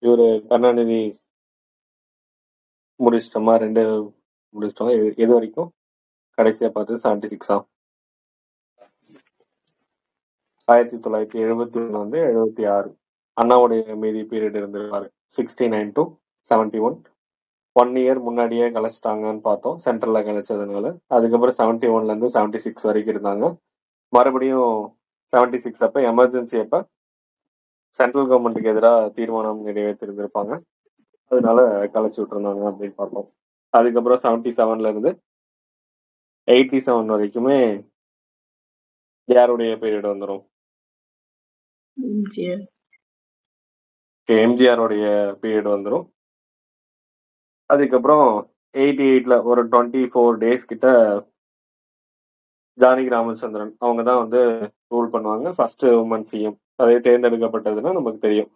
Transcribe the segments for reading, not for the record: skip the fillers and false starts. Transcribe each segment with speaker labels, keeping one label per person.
Speaker 1: இவரு கருணாநிதி முடிச்சிட்டோமா? 2 முடிச்சிட்டோம். எது வரைக்கும்? கடைசியா பார்த்தது 76ஆ? 1971 வந்து 76. அண்ணாவுடைய மீதி பீரியட் இருந்திருப்பாரு. 69 to 71. 1 இயர் முன்னாடியே கலைச்சிட்டாங்கன்னு பார்த்தோம், சென்ட்ரல்ல கலைச்சதுனால. அதுக்கப்புறம் 71ல இருந்து 76 வரைக்கும் இருந்தாங்க. மறுபடியும் 76 அப்ப எமர்ஜென்சி அப்ப சென்ட்ரல் கவர்மெண்ட்டுக்கு எதிராக தீர்மானம் நிறைவேற்றிருந்திருப்பாங்க. அதனால கலைச்சு விட்டுருந்தாங்க அப்படின்னு பார்த்தோம். அதுக்கப்புறம் 77ல இருந்து 87 வரைக்குமே யாருடைய பீரியட் வந்துடும்? எம்ஜிஆருடைய பீரியட் வந்துடும். அதுக்கப்புறம் 88ல ஒரு 24 டேஸ் கிட்ட ஜானகி ராமச்சந்திரன் அவங்க தான் வந்து ரூல் பண்ணுவாங்க. First woman CM. அதே தேர்ந்தெடுக்கப்பட்டதுன்னா நமக்கு தெரியும்,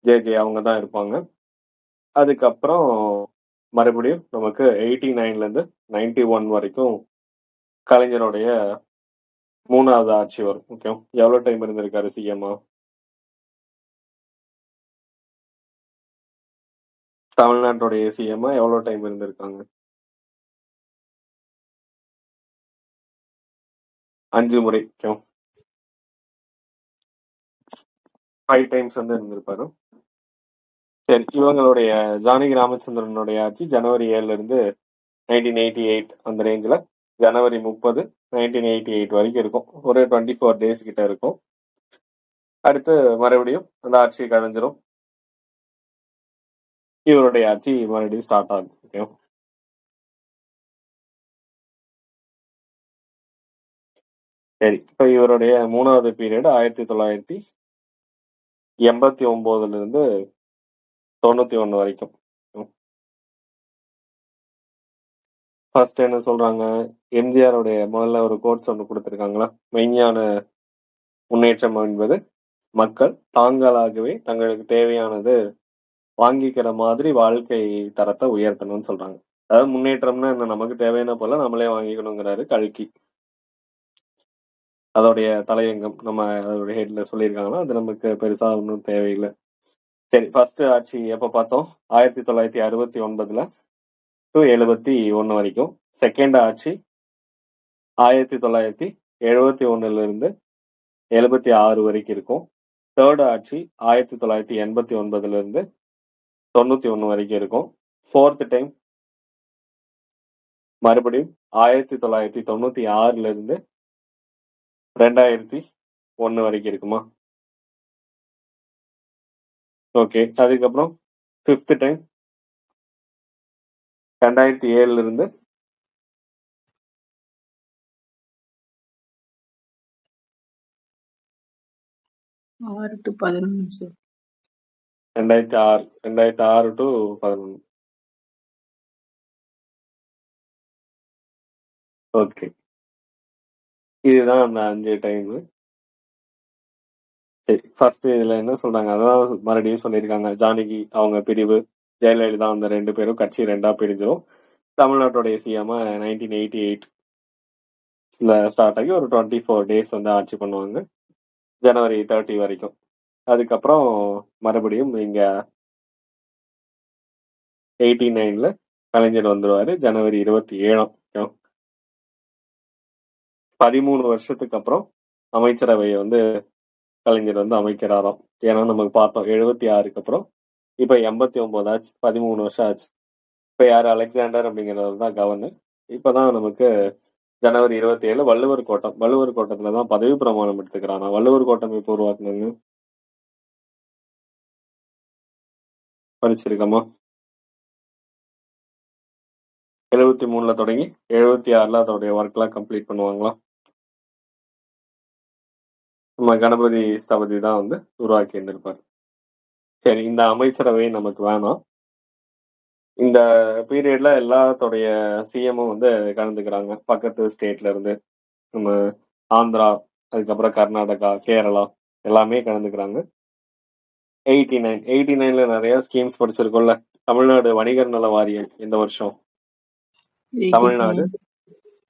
Speaker 1: ஜே அவங்க தான் இருப்பாங்க. அதுக்கப்புறம் மறுபடியும் நமக்கு 89ல இருந்து 91 வரைக்கும் கலைஞருடைய 3வது ஆட்சி வரும். ஓகே, எவ்வளவு டைம் இருந்திருக்காரு சிஎம்மா? தமிழ்நாட்டுடைய சிஎம்மா எவ்வளவு டைம் இருந்திருக்காங்க? 5 முறை. 5 டைம்ஸ் வந்து இருந்திருப்பாரு. சரி, இவங்களுடைய ஜானகி ராமச்சந்திரனுடைய ஆட்சி ஜனவரி 7ல இருந்து 1988 அந்த ரேஞ்சில் ஜனவரி 30 1988 வரைக்கும் இருக்கும். ஒரு 24 டேஸ் கிட்ட இருக்கும். அடுத்து மறுபடியும் அந்த ஆட்சி கழிஞ்சிரும். இவருடைய ஆட்சி மறுபடியும் ஸ்டார்ட் ஆகும். ஓகே, சரி. இப்போ இவருடைய 3வது பீரியட் 1989ல இருந்து 91 வரைக்கும். ஃபர்ஸ்ட் என்ன சொல்றாங்க? எம்ஜிஆருடைய முதல்ல ஒரு கோட்ஸ் ஒன்று கொடுத்துருக்காங்களா? மெய்ஞான முன்னேற்றம் என்பது மக்கள் தாங்களாகவே தங்களுக்கு தேவையானது வாங்கிக்கிற மாதிரி வாழ்க்கை தரத்தை உயர்த்தணும்னு சொல்றாங்க. அதாவது முன்னேற்றம்னா என்ன, நமக்கு தேவையான போல நம்மளே வாங்கிக்கணுங்கிறாரு கல்கி. அதோடைய தலையங்கம் நம்ம அதோடைய ஹெட்ல சொல்லியிருக்காங்கன்னா அது நமக்கு பெருசா ஒன்றும் தேவையில்லை. சரி, ஃபர்ஸ்ட் ஆட்சி எப்ப பார்த்தோம்? 1969ல டு 71 வரைக்கும். செகண்ட் ஆட்சி 1971ல இருந்து 76 வரைக்கும் இருக்கும். தேர்ட் ஆட்சி 1989ல இருந்து 91 வரைக்கும் இருக்கும். ஃபோர்த் டைம் மறுபடியும் 1996ல இருந்து 2001 வரைக்கும் இருக்குமா? ஓகே, அதுக்கப்புறம் ஃபிஃப்த் டைம் 2007ல இருந்து
Speaker 2: 6 to 11 சார்.
Speaker 1: 2006 டு 11. ஓகே, இதுதான் அந்த 5 டைம். சரி, ஃபர்ஸ்ட் இதுல என்ன சொல்றாங்க? அதான் மறுபடியும் சொல்லியிருக்காங்க, ஜானகி அவங்க பிரிவு, ஜெயலலிதா அந்த 2 பேரும் கட்சி 2ஆ பிரிஞ்சிடும். தமிழ்நாட்டுடைய சிஎம் 1988ல ஸ்டார்ட் ஆகி ஒரு 24 டேஸ் வந்து ஆட்சி பண்ணுவாங்க, ஜனவரி 30 வரைக்கும். அதுக்கப்புறம் மறுபடியும் இங்க 89ல கலைஞர் வந்துருவாரு, ஜனவரி 27. 13 வருஷத்துக்கு அப்புறம் அமைச்சரவையை வந்து கலைஞர் வந்து அமைக்கிறாராம். ஏன்னா நமக்கு பார்த்தோம் 76க்கு அப்புறம் இப்ப 89 ஆச்சு, 13 வருஷம் ஆச்சு. இப்ப யாரு? அலெக்சாண்டர் அப்படிங்கிறவர் தான் கவர்னர். இப்பதான் நமக்கு ஜனவரி 27 வள்ளுவர் கோட்டத்துலதான் பதவி பிரமாணம் எடுத்துக்கிறானா. வள்ளுவர் கோட்டம் இப்ப உருவாக்குனாங்க, படிச்சிருக்கோமா? 73ல தொடங்கி 76ல அதோடைய ஒர்க் எல்லாம் கம்ப்ளீட் பண்ணுவாங்களா? நம்ம கணபதி ஸ்தபதி தான் வந்து உருவாக்கி இருந்திருப்பாரு. சரி, இந்த அமைச்சரவை நமக்கு வேணாம். இந்த பீரியட்ல எல்லாத்தோடைய சிஎம்மும் வந்து கலந்துக்கிறாங்க, பக்கத்து ஸ்டேட்ல இருந்து. நம்ம ஆந்திரா, அதுக்கப்புறம் கர்நாடகா, கேரளா எல்லாமே கலந்துக்கிறாங்க. 89ல நிறைய ஸ்கீம்ஸ் படிச்சிருக்கோம்ல. தமிழ்நாடு வணிகர் நல வாரியம் இந்த வருஷம். தமிழ்நாடு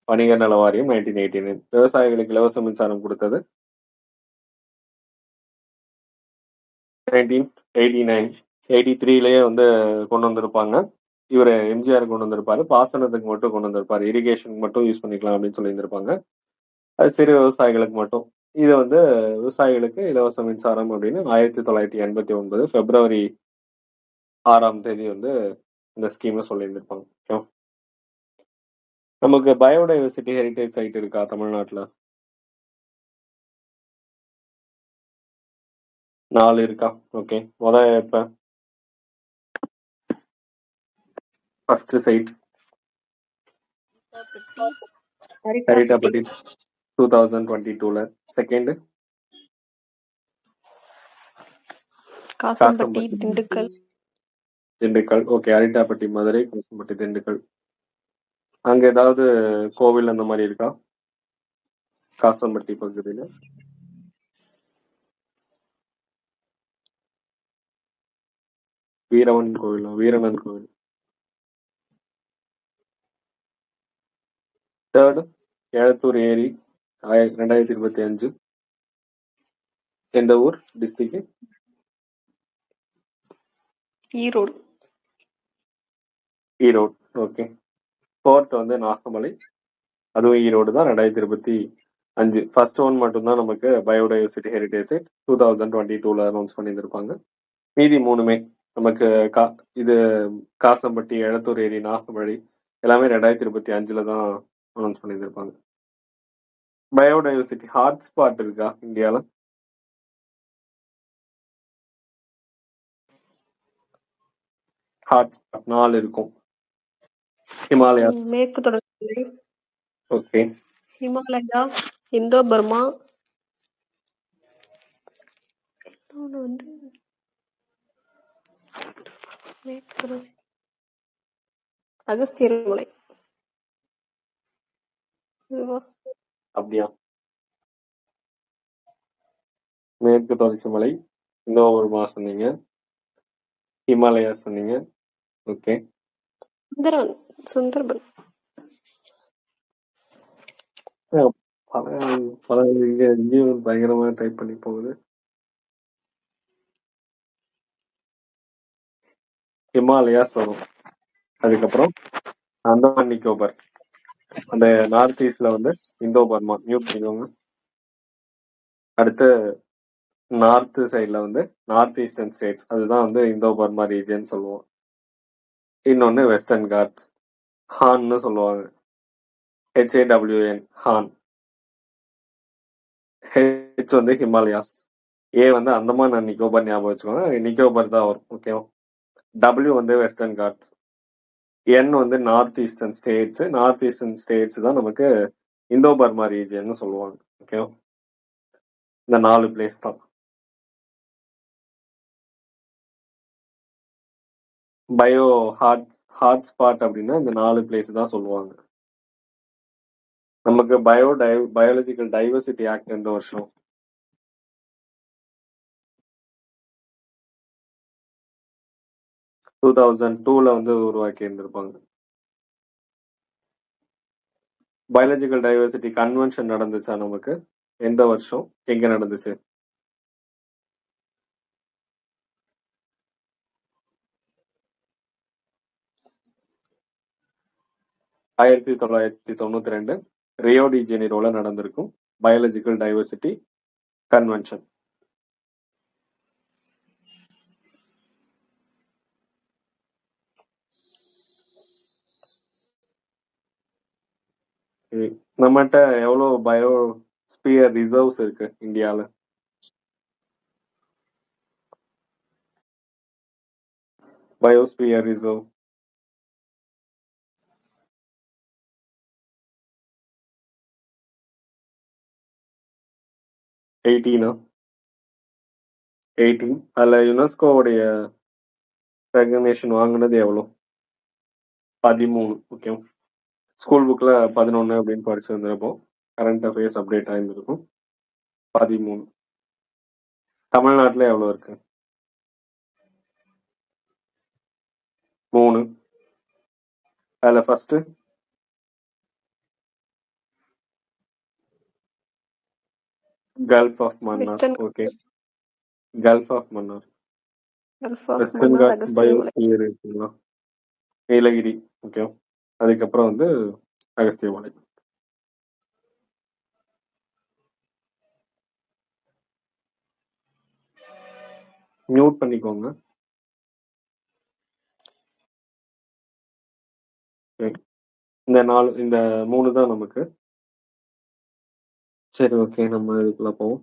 Speaker 1: வணிகர் நல வாரியம் 1989. விவசாயிகளுக்கு இலவச மின்சாரம் கொடுத்தது 1989. 83லயே வந்து கொண்டு வந்திருப்பாங்க. இவர் எம்ஜிஆர் கொண்டு வந்திருப்பாரு. பாசனத்துக்கு மட்டும் கொண்டு வந்திருப்பாரு. இரிகேஷனுக்கு மட்டும் யூஸ் பண்ணிக்கலாம் அப்படின்னு சொல்லியிருந்திருப்பாங்க. அது சிறு விவசாயிகளுக்கு மட்டும். இது வந்து விவசாயிகளுக்கு இலவச மின்சாரம் அப்படின்னு 1989 பிப்ரவரி 6ஆம் தேதி வந்து இந்த ஸ்கீமை சொல்லியிருந்திருப்பாங்க. ஓகே. நமக்கு பயோடைவர்சிட்டி ஹெரிட்டேஜ் சைட் இருக்கா தமிழ்நாட்டுல? 4 இருக்கா? ஓகே. எப்ப ஃபர்ஸ்ட் சைட்? ஹரிட்டாப்பட்டி 2022ல. செகண்ட்
Speaker 3: காசம்பட்டி, திண்டுக்கல்.
Speaker 1: திண்டுக்கல். ஓகே. ஹரிட்டாப்பட்டி மதுரை, காசம்பட்டி திண்டுக்கல். அங்க ஏதாவது கோவில் அந்த மாதிரி இருக்கா காசம்பட்டி பகுதியில? வீரவன் கோவில், வீரனன் கோவில். தேர்ட் எழத்தூர் ஏரி 2025. எந்த ஊர் district?
Speaker 3: Erode.
Speaker 1: Erode. Okay. Fourth வந்து நாகமலை, அதுவும் ஈரோடு தான். 2025. ஃபர்ஸ்ட் ஒன் மட்டும்தான் நமக்கு பயோடைவர்சிட்டி ஹெரிட்டேஜ் சைட் 2022ல அனௌன்ஸ் பண்ணியிருந்திருப்பாங்க. மீதி 3மே நமக்கு இது காசம்பட்டி, எழத்தூர் ஏரி, நாகமலை எல்லாமே 2025ல தான் அனௌன்ஸ் பண்ணியிருந்திருப்பாங்க. பயோடைவர்சிட்டி ஹாட்ஸ்பாட் இருக்கா இந்தியால? ஹாட்ஸ்பாட் 4 இருக்கும். ஹிமாலயா.
Speaker 3: மேற்கு தொடர்ச்சி மலை.
Speaker 1: ஓகே.
Speaker 3: ஹிமாலயா, இந்தோ பர்மா, இன்னொன்னு வந்து மேற்கு தொடர்ச்சி அகஸ்தியர் மலை. இதுவா?
Speaker 1: அப்படியா? மேற்கு தொடர்ச்சி மலை, இந்தோ பர்மா சொன்னீங்க, ஹிமாலயா சொன்னீங்க. ஓகே.
Speaker 3: சுந்தர்பன்.
Speaker 1: இங்கேயும் பயங்கரமா டைப் பண்ணி போகுது. ஹிமாலயாஸ் வரும். அதுக்கப்புறம் அந்தமான் நிக்கோபர், அந்த நார்த் ஈஸ்ட்ல வந்து இந்தோ பர்மா மியூட் பண்ணிக்கோங்க. அடுத்து நார்த் சைட்ல வந்து நார்த் ஈஸ்டர்ன் ஸ்டேட்ஸ், அதுதான் வந்து இந்தோ பர்மா ரீஜன் சொல்லுவோம். இன்னொன்னு வெஸ்டர்ன் காட்ஸ், ஹான்னு சொல்லுவாங்க. HAWN, ஹான். ஹெச் வந்து ஹிமாலயாஸ். ஏ வந்து அந்தமான் அண்ட் நிக்கோபர் ஞாபகம் வச்சுக்கோங்க, நிக்கோபர் தான் வரும். ஓகேவா? டபிள்யூ வந்து வெஸ்டர்ன் காட்ஸ். என் வந்து north eastern states. North eastern states தான் நமக்கு இந்தோ பர்மா ரீஜன் சொல்லுவாங்க. ஓகேவா? இந்த 4 பிளேஸ் தான். பயோ ஹாட்ஸ்பாட் அப்படின்னா இந்த 4 பிளேஸ் தான் சொல்லுவாங்க. நமக்கு பயாலஜிக்கல் டைவர்சிட்டி ஆக்ட் எந்த வருஷம்? 2002ல வந்து உருவாக்கி இருந்திருப்பாங்க. பயாலஜிக்கல் டைவர்சிட்டி கன்வென்ஷன் நடந்துச்சா நமக்கு? எந்த வருஷம், எங்க நடந்துச்சு? ஆயிரத்தி 1992 ரியோ டி ஜெனிரோல நடந்திருக்கும் பயாலஜிக்கல் டைவர்சிட்டி கன்வென்ஷன். நம்மகிட்ட எவ்வளவு பயோஸ்பியர் ரிசர்வ்ஸ் இருக்கு இந்தியால? பயோஸ்பியர் ரிசர்வ் எயிட்டீனா? 18. அதுல யுனெஸ்கோவுடைய ரெகக்னேஷன் வாங்கினது எவ்வளோ? 13. ஓகே. ஸ்கூல் புக்ல 11 அப்படின்னு படிச்சிருந்திருப்போம். கரண்ட் அஃபேர்ஸ் அப்டேட் ஆயிருந்திருக்கும். 13. தமிழ்நாட்டுல எவ்வளவு இருக்கு? 3. அதுல first gulf of Mannar.
Speaker 3: Western
Speaker 1: okay. Gulf of Mannar
Speaker 3: gulf of
Speaker 1: western
Speaker 3: Mannar,
Speaker 1: Ghats
Speaker 3: Agasthya Malai.
Speaker 1: Biosphere இருக்குங்களா, நீலகிரி. ஓகே, அதுக்கப்புறம் வந்து அகஸ்திய மலை. மியூட் பண்ணிக்கோங்க. Okay. இந்த 3 தான் நமக்கு. சரி, ஓகே, நம்ம இதுக்குள்ள போவோம்.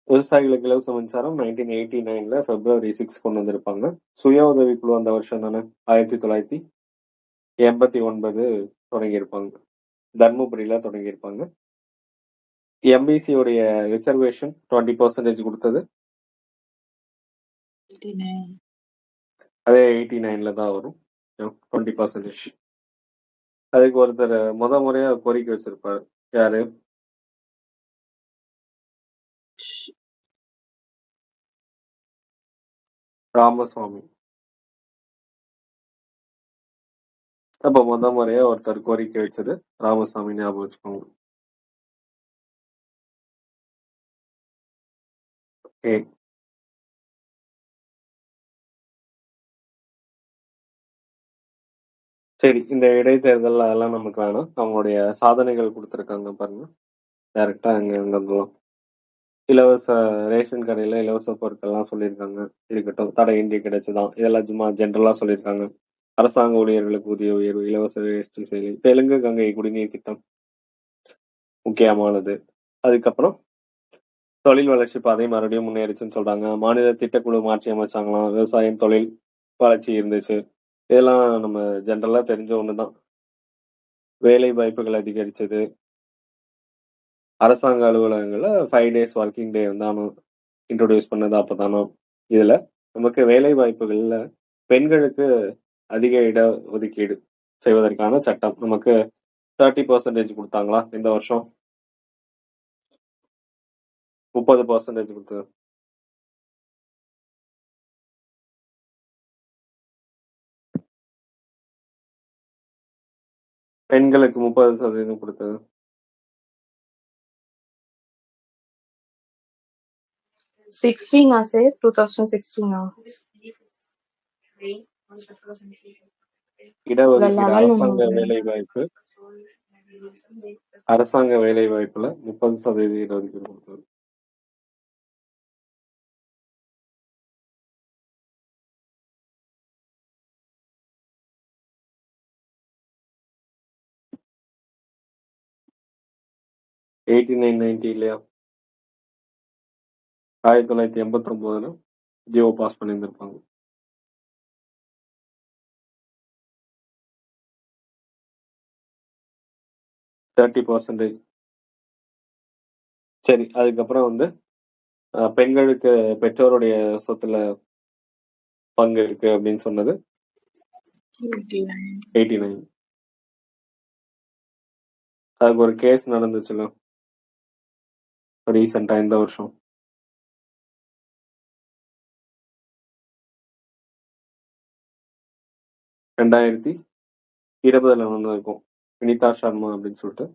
Speaker 1: விவசாயிகளுக்கு இலவச மின்சாரம் 1989ல February 6 கொண்டு வந்திருப்பாங்க. சுய உதவிக்குழு அந்த வருஷம் தானே 1989 தொடங்கியிருப்பாங்க. தர்மபுரியில தொடங்கியிருப்பாங்க. எம்பிசி உடைய ரிசர்வேஷன் 20% கொடுத்தது.
Speaker 2: 89.
Speaker 1: அதே 89ல தான் வரும். 20%. அதுக்கு ஒருத்தர் முறையா கோரிக்கை வச்சிருப்பாரு. யாரு? ராமசுவாமி. அப்ப முறையா ஒருத்தர் கோரிக்கை வச்சது ராமசாமி, ஞாபகம் வச்சுக்கோங்க. ஓகே, சரி, இந்த இடைத்தேர்தல் அதெல்லாம் நமக்கு வேணாம். அவங்களுடைய சாதனைகள் கொடுத்துருக்காங்க பாருங்க. டைரக்டா அங்க இருந்ததுலாம் இலவச ரேஷன் கடையில இலவச பொருட்கள்லாம் சொல்லியிருக்காங்க. இருக்கட்டும், தடையின்றி கிடைச்சுதான். இதெல்லாம் சும்மா ஜென்ரலா சொல்லியிருக்காங்க. அரசாங்க ஊழியர்களுக்கு ஊதிய உயர்வு, இலவச வேஷ்டி செயலி, தெலுங்கு கங்கை குடிநீர் திட்டம் முக்கியமானது. அதுக்கப்புறம் தொழில் வளர்ச்சி பாதை மறுபடியும் முன்னேறிச்சுன்னு சொல்றாங்க. மாநில திட்டக்குழு மாற்றி அமைச்சாங்களாம். விவசாயம், தொழில் வளர்ச்சி இருந்துச்சு. இதெல்லாம் நம்ம ஜென்ரலா தெரிஞ்ச ஒண்ணுதான். வேலை வாய்ப்புகள் அதிகரிச்சது. அரசாங்க அலுவலகங்கள்ல 5 days ஒர்க்கிங் டே வந்து இன்ட்ரோடியூஸ் பண்ணது அப்பதானோ. இதுல நமக்கு வேலை வாய்ப்புகள்ல பெண்களுக்கு அதிக இட ஒதுக்கீடு செய்வதற்கான சட்டம் நமக்கு 30% கொடுத்தாங்களா இந்த வருஷம்? 30% கொடுத்தது. பெண்களுக்கு 30% கொடுத்தது.
Speaker 4: 16 sir, 2016.
Speaker 1: இடஒதுக்கீடு,
Speaker 4: 11
Speaker 1: அரசாங்க
Speaker 4: ஒண்ணு.
Speaker 1: வேலை வாய்ப்பு, அரசாங்க வேலை வாய்ப்புல 30% இடஒதுக்கீடு கொடுத்தது. இல்லையா? 1989 ஜியோ பாஸ் பண்ணியிருந்திருப்பாங்க. %30. சரி, அதுக்கப்புறம் வந்து பெண்களுக்கு பெற்றோருடைய சொத்துல பங்கு இருக்கு அப்படின்னு சொன்னது 89. அதுக்கு ஒரு கேஸ் நடந்துச்சுல ரீசெண்டா இந்த வருஷம். ரெண்டாயிரத்தி 20 நடந்திருக்கும். வினிதா சர்மா அப்படின்னு சொல்லிட்டு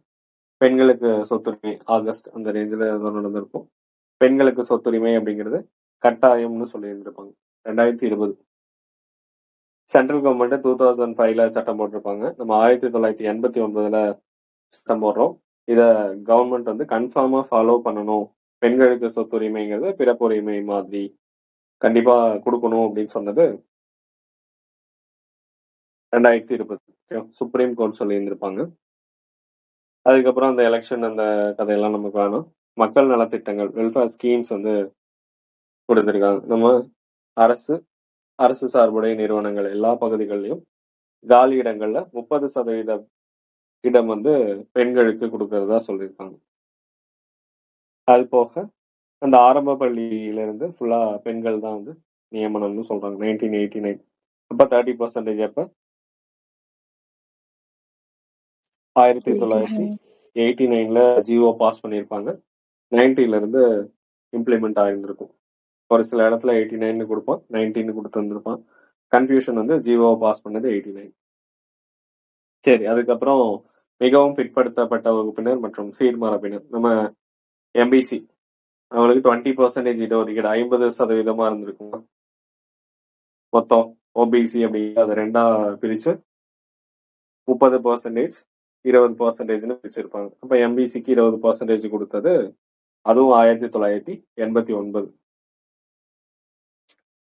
Speaker 1: பெண்களுக்கு சொத்துரிமை ஆகஸ்ட் அந்த ரேஞ்சில் நடந்திருக்கும். பெண்களுக்கு சொத்துரிமை அப்படிங்கிறது கட்டாயம்னு சொல்லி இருந்திருப்பாங்க. 2020 சென்ட்ரல் கவர்மெண்ட் 2005ல சட்டம் போட்டிருப்பாங்க. நம்ம 1989ல சட்டம் போடுறோம். இத கவர்மெண்ட் வந்து கன்ஃபார்மா ஃபாலோ பண்ணணும். பெண்களுக்கு சொத்துரிமைங்கிறது பிறப்புரிமை மாதிரி கண்டிப்பா கொடுக்கணும் அப்படின்னு சொன்னது 2020 சுப்ரீம் கோர்ட் சொல்லி இருந்திருப்பாங்க. அதுக்கப்புறம் அந்த எலெக்ஷன் அந்த கதையெல்லாம் நமக்கு வேணும். மக்கள் நலத்திட்டங்கள் வெல்ஃபேர் ஸ்கீம்ஸ் வந்து கொடுத்துருக்காங்க. நம்ம அரசு சார்புடைய நிறுவனங்கள் எல்லா பகுதிகளிலும் காலி இடங்கள்ல 30% இடம் வந்து பெண்களுக்கு கொடுக்கறதா சொல்லியிருக்காங்க. அது போக அந்த ஆரம்ப பள்ளியில இருந்து ஃபுல்லா பெண்கள் தான் வந்து நியமனம்னு சொல்றாங்க. 1989 அப்ப 30% அப்ப 1989ல ஜிஓ பாஸ் பண்ணியிருப்பாங்க. 90ல இருந்து இம்ப்ளிமெண்ட் ஆயிருந்திருக்கும். ஒரு சில இடத்துல 89 கொடுப்பான், 19 கொடுத்து வந்திருப்பான். கன்ஃபியூஷன் வந்து ஜிஓ பாஸ் பண்ணது 89. சரி, அதுக்கப்புறம் மிகவும் பிற்படுத்தப்பட்ட வகுப்பினர் மற்றும் சீர்மரபினர் நம்ம எம்பிசி அவங்களுக்கு 20% இடஒதுக்கீடு 50% இருந்திருக்கும். மொத்தம் ஓபிசி அப்படிங்கிற அதை ரெண்டா பிரிச்சு 30%, 20%ன்னு பிரிச்சிருப்பாங்க. அப்ப எம்பிசிக்கு 20% கொடுத்தது, அதுவும் 1989.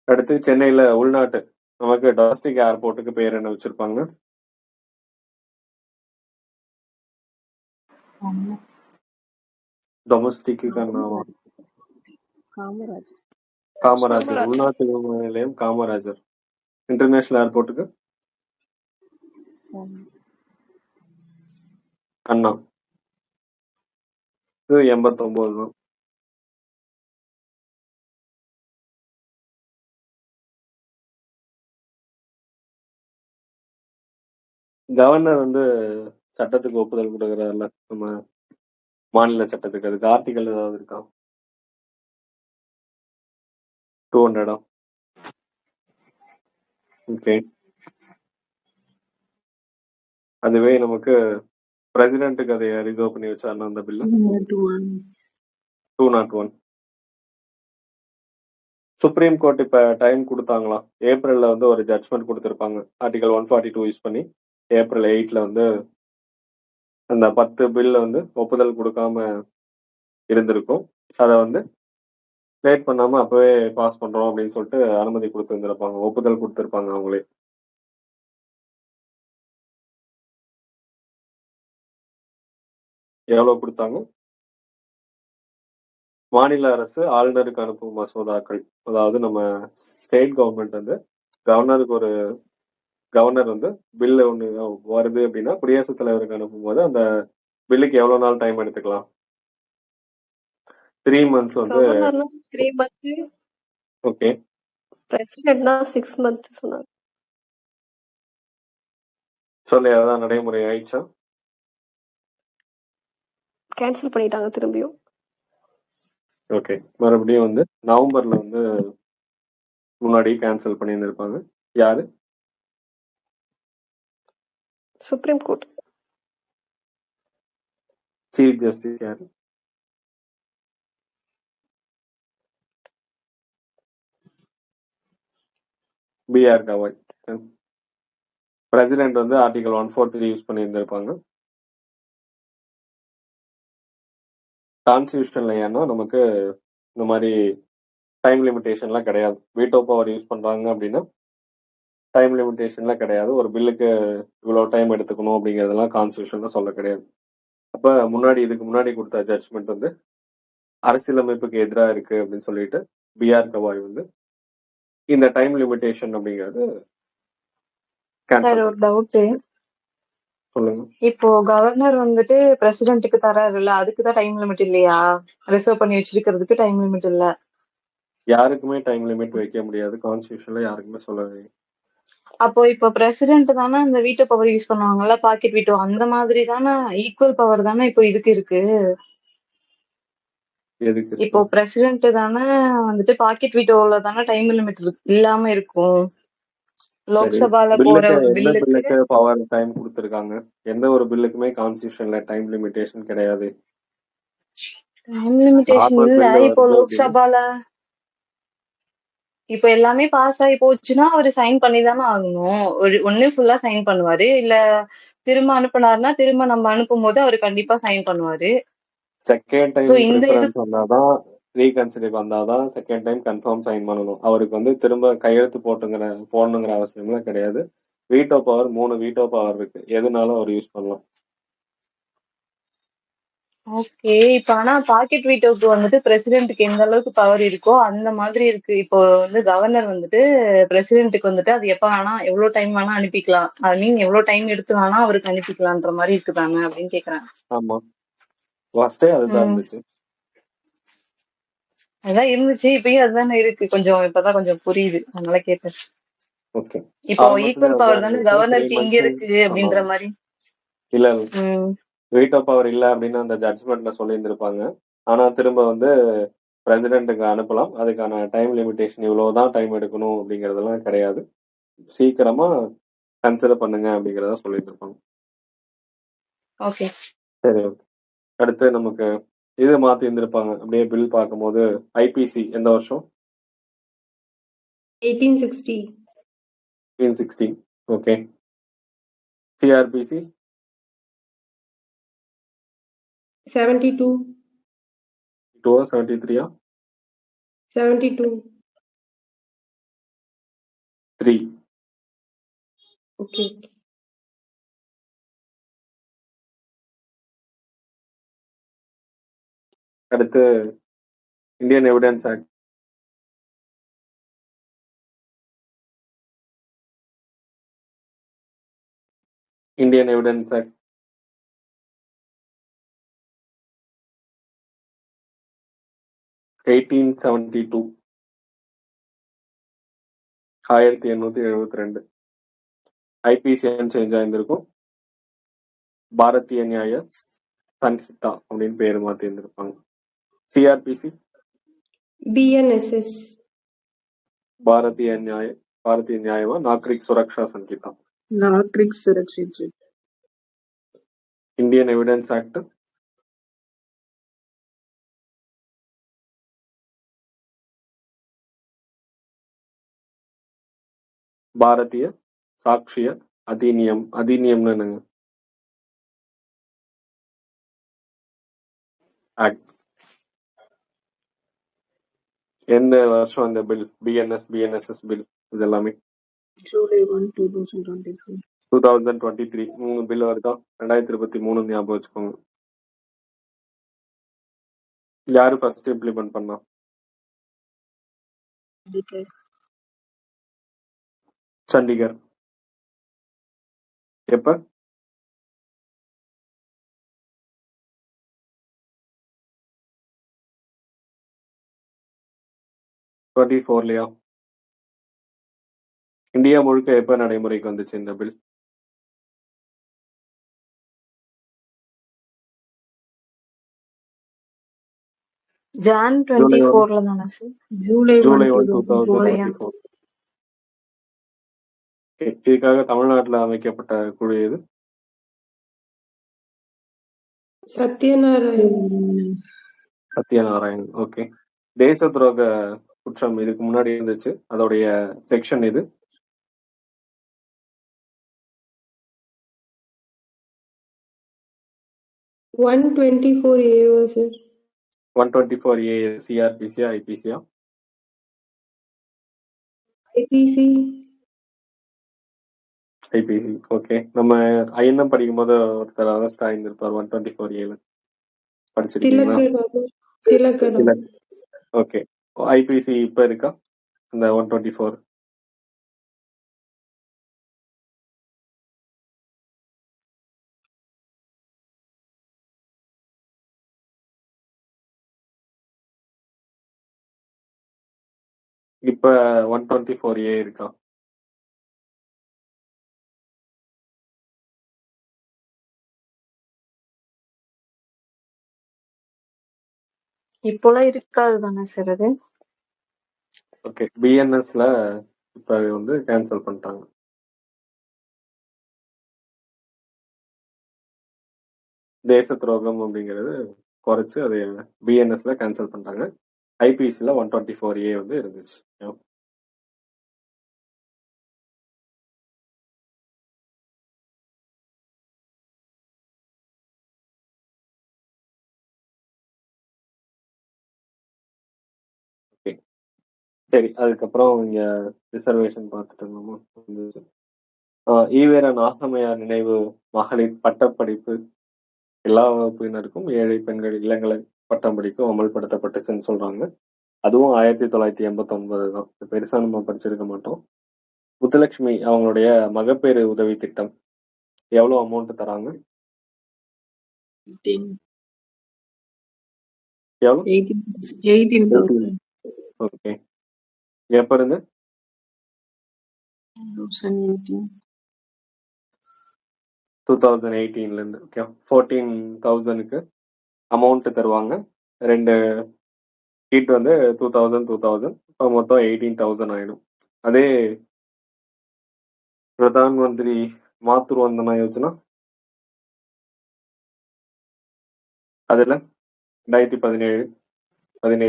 Speaker 1: அடுத்து சென்னையில உள்நாட்டு நமக்கு டொமஸ்டிக் ஏர்போர்ட்டுக்கு பேர் என்ன வச்சிருப்பாங்க? டொமஸ்டிக்கு
Speaker 2: காமராஜ்.
Speaker 1: காமராஜர். உள்நாட்டு விமான நிலையம் காமராஜர். இன்டர்நேஷனல் ஏர்போர்ட்டுக்கு அண்ணா. இது 89 தான். கவர்னர் வந்து சட்டத்துக்கு ஒப்புதல் கொடுக்கறாருல நம்ம மாநில சட்டத்துக்கு, அதுக்கு ஆர்டிகல் ஏதாவது இருக்கா? 200. ஓகே. அதுவே நமக்கு பிரசிடென்ட்டுக்கு அதை ரிசர்வ் பண்ணி வச்சாருன்னா அந்த பில்லு 201. சுப்ரீம் கோர்ட் இப்ப டைம் கொடுத்தாங்களா? ஏப்ரல்ல வந்து ஒரு ஜட்ஜ்மெண்ட் கொடுத்திருப்பாங்க ஆர்டிகல் 142 யூஸ் பண்ணி. ஏப்ரல் 8ல வந்து அந்த 10 பில்ல வந்து ஒப்புதல் கொடுக்காம இருந்திருக்கும். அதை வந்து லேட் பண்ணாம அப்பவே பாஸ் பண்றோம் அப்படின்னு சொல்லிட்டு அனுமதி கொடுத்துருந்துருப்பாங்க, ஒப்புதல் கொடுத்திருப்பாங்க அவங்களே. எவ்வளவு கொடுத்தாங்க? மாநில அரசு ஆளுநருக்கு அனுப்பும் மசோதாக்கள், அதாவது நம்ம ஸ்டேட் கவர்மெண்ட் வந்து கவர்னர் வந்து பில்லு ஒண்ணு வருது அப்படின்னா குடியரசுத் தலைவருக்கு அனுப்பும் போது அந்த பில்லுக்கு எவ்வளவு நாள் டைம் எடுத்துக்கலாம்? 3 months வந்து.
Speaker 3: கவர்னர்னா 3 months,
Speaker 1: ஓகே.
Speaker 3: பிரசிடென்ட்னா 6 months சொன்னாங்க.
Speaker 1: சொல்லி அதான் நடைமுறை ஆயிடுச்சா?
Speaker 3: கேன்சல் பண்ணிட்டாங்க திரும்பியும்.
Speaker 1: ஓகே. மறுபடியும் வந்து நவம்பர்ல வந்து முன்னாடி கேன்சல் பண்ணியிருந்திருப்பாங்க. யாரு?
Speaker 3: Supreme court.
Speaker 1: சீஃப் ஜஸ்டிஸ் யாரு? பிஆர் கவாய். பிரசிடென்ட் வந்து ஆர்டிகல் 143 யூஸ் பண்ணியிருந்திருப்பாங்க. கான்ஸ்டியூஷன்ல ஏன்னா நமக்கு இந்த மாதிரி டைம் லிமிடேஷன்லாம் கிடையாது. வீட்டோ பவர் யூஸ் பண்றாங்க அப்படின்னா டைம் லிமிடேஷன்லாம் கிடையாது. ஒரு பில்லுக்கு இவ்வளவு டைம் எடுத்துக்கணும் அப்படிங்கறதெல்லாம் கான்ஸ்டியூஷன்ல சொல்ல கிடையாது. அப்ப இதுக்கு முன்னாடி கொடுத்த ஜட்ஜ்மெண்ட் வந்து அரசியலமைப்புக்கு எதிராக இருக்கு அப்படின்னு சொல்லிட்டு பிஆர் கவாய் வந்து இந்த டைம் லிமிடேஷன் அப்படிங்கிறது
Speaker 4: சார்
Speaker 1: கேன்சல்.
Speaker 4: ஒரு டவுட்.
Speaker 1: சொல்லுங்க.
Speaker 4: இப்போ கவர்னர் வந்துட்டு பிரசிடென்ட்டுக்கு தராருல்ல, அதுக்கு தான் டைம் லிமிட் இல்லையா? ரிசர்வ் பண்ணி வச்சிருக்கிறதுக்கு டைம் லிமிட் இல்ல.
Speaker 1: யாருக்குமே டைம் லிமிட் வைக்க முடியாது. கான்ஸ்டியூஷன்ல யாருக்குமே சொல்லவே.
Speaker 4: அப்போ இப்போ பிரசிடென்ட் தானே அந்த வீட்டோ பவர் யூஸ் பண்ணுவாங்கல்ல, பாக்கெட் வீட்டோ, அந்த மாதிரி தானே ஈக்குவல் பவர் தானே இப்போ இதுக்கு இருக்கு.
Speaker 1: எதுக்கு
Speaker 4: இப்போ பிரசிடென்ட் தானே வந்துட்டு பாக்கெட் வீட்டோல தானே டைம் லிமிட் இல்லாம இருக்கும். லோக்சபால போற ஒரு
Speaker 1: எந்த
Speaker 4: பில்லுக்கு
Speaker 1: பில்லுக்கு பவர் டைம் கொடுத்திருக்காங்க? எந்த ஒரு பில்லுக்குமே கான்ஸ்டியூஷன்ல டைம் லிமிடேஷன் கிடையாது.
Speaker 4: டைம் லிமிடேஷன்
Speaker 1: நார்மல்
Speaker 4: இல்ல.
Speaker 1: பில்லு
Speaker 4: இப்போ
Speaker 1: வருது அப்படின்னா
Speaker 4: லோக்சபால இப்போ எல்லாமே பாஸ் ஆகி போச்சுன்னா அவரு சைன் பண்ணி தானே ஆகணும். ஒண்ணு ஃபுல்லா சைன் பண்ணுவாரு, இல்ல திரும்ப அனுப்புனாருன்னா திரும்ப நம்ம அனுப்பும் போது அவரு கண்டிப்பா சைன் பண்ணுவாரு.
Speaker 1: செகண்ட்
Speaker 4: சோ
Speaker 1: டைம்
Speaker 4: இந்த இது
Speaker 1: ப்ரிஃபரன்ஸ் வந்தாதான், ரீகன்சிடர் வந்தாதான் செகண்ட் டைம் கன்ஃபார்ம் சைன் பண்ணணும். அவருக்கு வந்து திரும்ப கையெழுத்து போடணுங்கிற அவசியம்லாம் கிடையாது. வீட்டோ பவர் 3 வீட்டோ பவர் இருக்கு, எதுனாலும் அவர் யூஸ் பண்ணலாம்.
Speaker 4: ஓகே. இப்ப ஆனா பாக்கெட் வீட்டோக்கு வந்துட்டு பிரசிடென்ட்டுக்கு எந்த அளவுக்கு பவர் இருக்கோ அந்த மாதிரி இருக்கு. இப்போ வந்து கவர்னர் வந்துட்டு பிரசிடென்ட்டுக்கு வந்துட்டு அது எப்ப வேணா எவ்வளவு டைம் வேணா அனுப்பிக்கலாம், ஐ மீன் எவ்வளவு டைம் எடுத்து வேணா அவருக்கு அனுப்பிக்கலான்ற மாதிரி இருக்குதாங்க அப்படின்னு கேக்குறேன்.
Speaker 1: ஆமா, ஃபர்ஸ்டே அதுதான் இருந்துச்சு.
Speaker 4: அதான் இருந்துச்சு, இப்பயும் அதுதானே இருக்கு. கொஞ்சம் இப்பதான் கொஞ்சம் புரியுது, அதனால கேட்டேன்.
Speaker 1: ஓகே.
Speaker 4: இப்போ
Speaker 1: ஆரம்பத்துல
Speaker 4: ஈக்குவல் பவர் தானே
Speaker 1: இருந்துச்சு, 3
Speaker 4: கவர்னருக்கு இங்க
Speaker 1: months.
Speaker 4: இருக்கு அப்படின்ற மாதிரி.
Speaker 1: இல்ல
Speaker 4: ம்
Speaker 1: வீட்டோ பவர் இல்ல அப்படின்னு அந்த ஜட்ஜ்மெண்ட்ல சொல்லியிருந்திருப்பாங்க. ஆனா திரும்ப வந்து பிரசிடென்ட்டுக்கு அனுப்பலாம், அதுக்கான டைம் லிமிடேஷன் இவ்வளவுதான் டைம் எடுக்கணும் அப்படிங்கறதெல்லாம் கிடையாது, சீக்கிரமா கன்சிடர் பண்ணுங்க அப்படிங்கறத சொல்லியிருந்திருப்பாங்க.
Speaker 4: ஓகே.
Speaker 1: சரி, ஓகே. அடுத்து நமக்கு இது மாத்தி இருந்திருப்பாங்க. அப்படியே பில் பார்க்கும்போது ஐபிசி எந்த வருஷம்?
Speaker 2: 1860.
Speaker 1: 16. ஓகே. சிஆர்பிசி
Speaker 5: 72.
Speaker 1: 2 73
Speaker 5: 72.
Speaker 1: 3.
Speaker 5: Okay.
Speaker 1: அடுத்து Indian evidence act. Indian evidence act 1872. 1872. ஐபிசிஎன் சேஞ்ச் ஆயிருந்திருக்கும். பாரதிய நியாய சன்ஹிதா அப்படின்னு பேர் மாத்தி இருந்திருப்பாங்க. CrPC
Speaker 5: BNSS.
Speaker 1: பாரதிய நியாயமா நாக்ரிக் சுரக்ஷா சன்ஹிதா.
Speaker 2: नागरिक सुरक्षित क्षेत्र
Speaker 1: இந்தியன் எவிடன்ஸ் ஆக்ட் பாரதிய சாக்ஷிய அதிநியம்னு என்னங்க? ஆக்ட். எந்த வருஷம் அந்த பில்? பிஎன்எஸ்எஸ் பில் இது எல்லாமே
Speaker 2: जुलाई 1 2023
Speaker 1: 2023. 3 பில் வருதா? 2023 ஞாபகம் வச்சுக்கோங்க. யாரு ஃபர்ஸ்ட் இம்ப்ளிமெண்ட் பண்ணா?
Speaker 2: ठीक है
Speaker 1: சண்டிகர். எப்ப? '24லயா? இந்தியா முழுக்க எப்ப நடைமுறைக்கு வந்துச்சு இந்த பில்?
Speaker 4: ஜான் 24ல தானே சார்?
Speaker 2: जुलाई 1
Speaker 1: ஜூலை 1
Speaker 2: 2024
Speaker 1: 2024. Okay. இதுக்காக தமிழ்நாட்டுல அமைக்கப்பட்ட குழு எது?
Speaker 5: சத்யநாராயண்.
Speaker 1: சத்யநாராயண். ஓகே. தேச துரோக குற்றம் இதுக்கு முன்னாடி இருந்துச்சு, அதோடைய செக்ஷன் இது.
Speaker 5: One 24 AO sir.
Speaker 1: 124A சிஆர்பிசியா ஐபிசியா?
Speaker 5: IPC.
Speaker 1: ஐபிசி. ஓகே. நம்ம ஐஎன்எம் படிக்கும்போது ஒருத்தர் அரெஸ்ட் ஆயிருந்திருப்பார் 124A. படிச்சிருக்கீங்களா?
Speaker 5: திலக்கடம்.
Speaker 1: ஓகே. ஐபிசி இப்ப இருக்கா அந்த 124? இப்ப 124A இருக்கா?
Speaker 4: இப்போலாம் இருக்காது தானே சார் அது?
Speaker 1: ஓகே. பிஎன்எஸ்ல இப்ப வந்து கேன்சல் பண்ணிட்டாங்க. தேச துரோகம் அப்படிங்கிறது குறைச்சு அதை பிஎன்எஸ்ல கேன்சல் பண்ணிட்டாங்க. ஐபிசில 124A வந்து இருந்துச்சு. சரி, அதுக்கப்புறம் இங்க ரிசர்வேஷன் பார்த்துட்டு இருந்தோமா? ஈவேரா நாகமையார் நினைவு மகளிர் பட்டப்படிப்பு எல்லா வகுப்பினருக்கும் ஏழை பெண்கள் இளங்கலை பட்டம் படிக்கும் அமல்படுத்தப்பட்டுச்சுன்னு சொல்றாங்க. அதுவும் 1989 தான். பெருசா நம்ம படிச்சிருக்க மாட்டோம். முத்துலட்சுமி அவங்களுடைய மகப்பேறு உதவி திட்டம் எவ்வளவு அமௌண்ட் தராங்க?
Speaker 2: 18,000
Speaker 1: ஓகே. எப்ப இருந்து? 2018ல இருந்து. ஓகே. 14,000க்கு அமௌண்ட் தருவாங்க. 2 கிட் வந்து 2000 இப்போ மொத்தம் 18,000 ஆயிடும். அதே பிரதான் மந்திரி மாத்ரு வந்தனா யோஜனா அதுல 2017 அதுல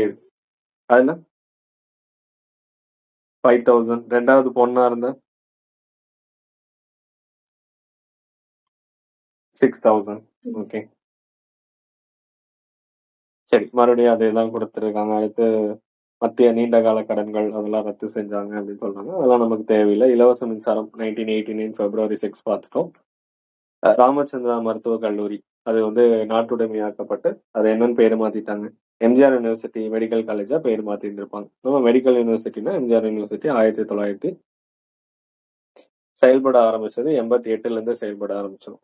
Speaker 1: 5,000. ரெண்டாவது பொண்ணா இருந்தா 6,000. ஓகே, சரி. மறுபடியும் அதே தான் கொடுத்துருக்காங்க. அடுத்து மத்திய நீண்ட கால கடன்கள் அதெல்லாம் ரத்து செஞ்சாங்க அப்படின்னு சொல்றாங்க. அதெல்லாம் நமக்கு தேவையில்லை. இலவச மின்சாரம் 1989 February 6 பார்த்துட்டோம். ராமச்சந்திரா மருத்துவக் கல்லூரி அது வந்து நாட்டுடைமையாக்கப்பட்டு அது என்னன்னு பேர் மாத்திட்டாங்க. எம்ஜிஆர் யூனிவர்சிட்டி மெடிக்கல் காலேஜா பேர் மாத்தி இருந்திருப்பாங்க. நம்ம மெடிக்கல் யூனிவர்சிட்டினா எம்ஜிஆர் யூனிவர்சிட்டி 1900 செயல்பட ஆரம்பிச்சது 88ல இருந்து செயல்பட ஆரம்பிச்சோம்.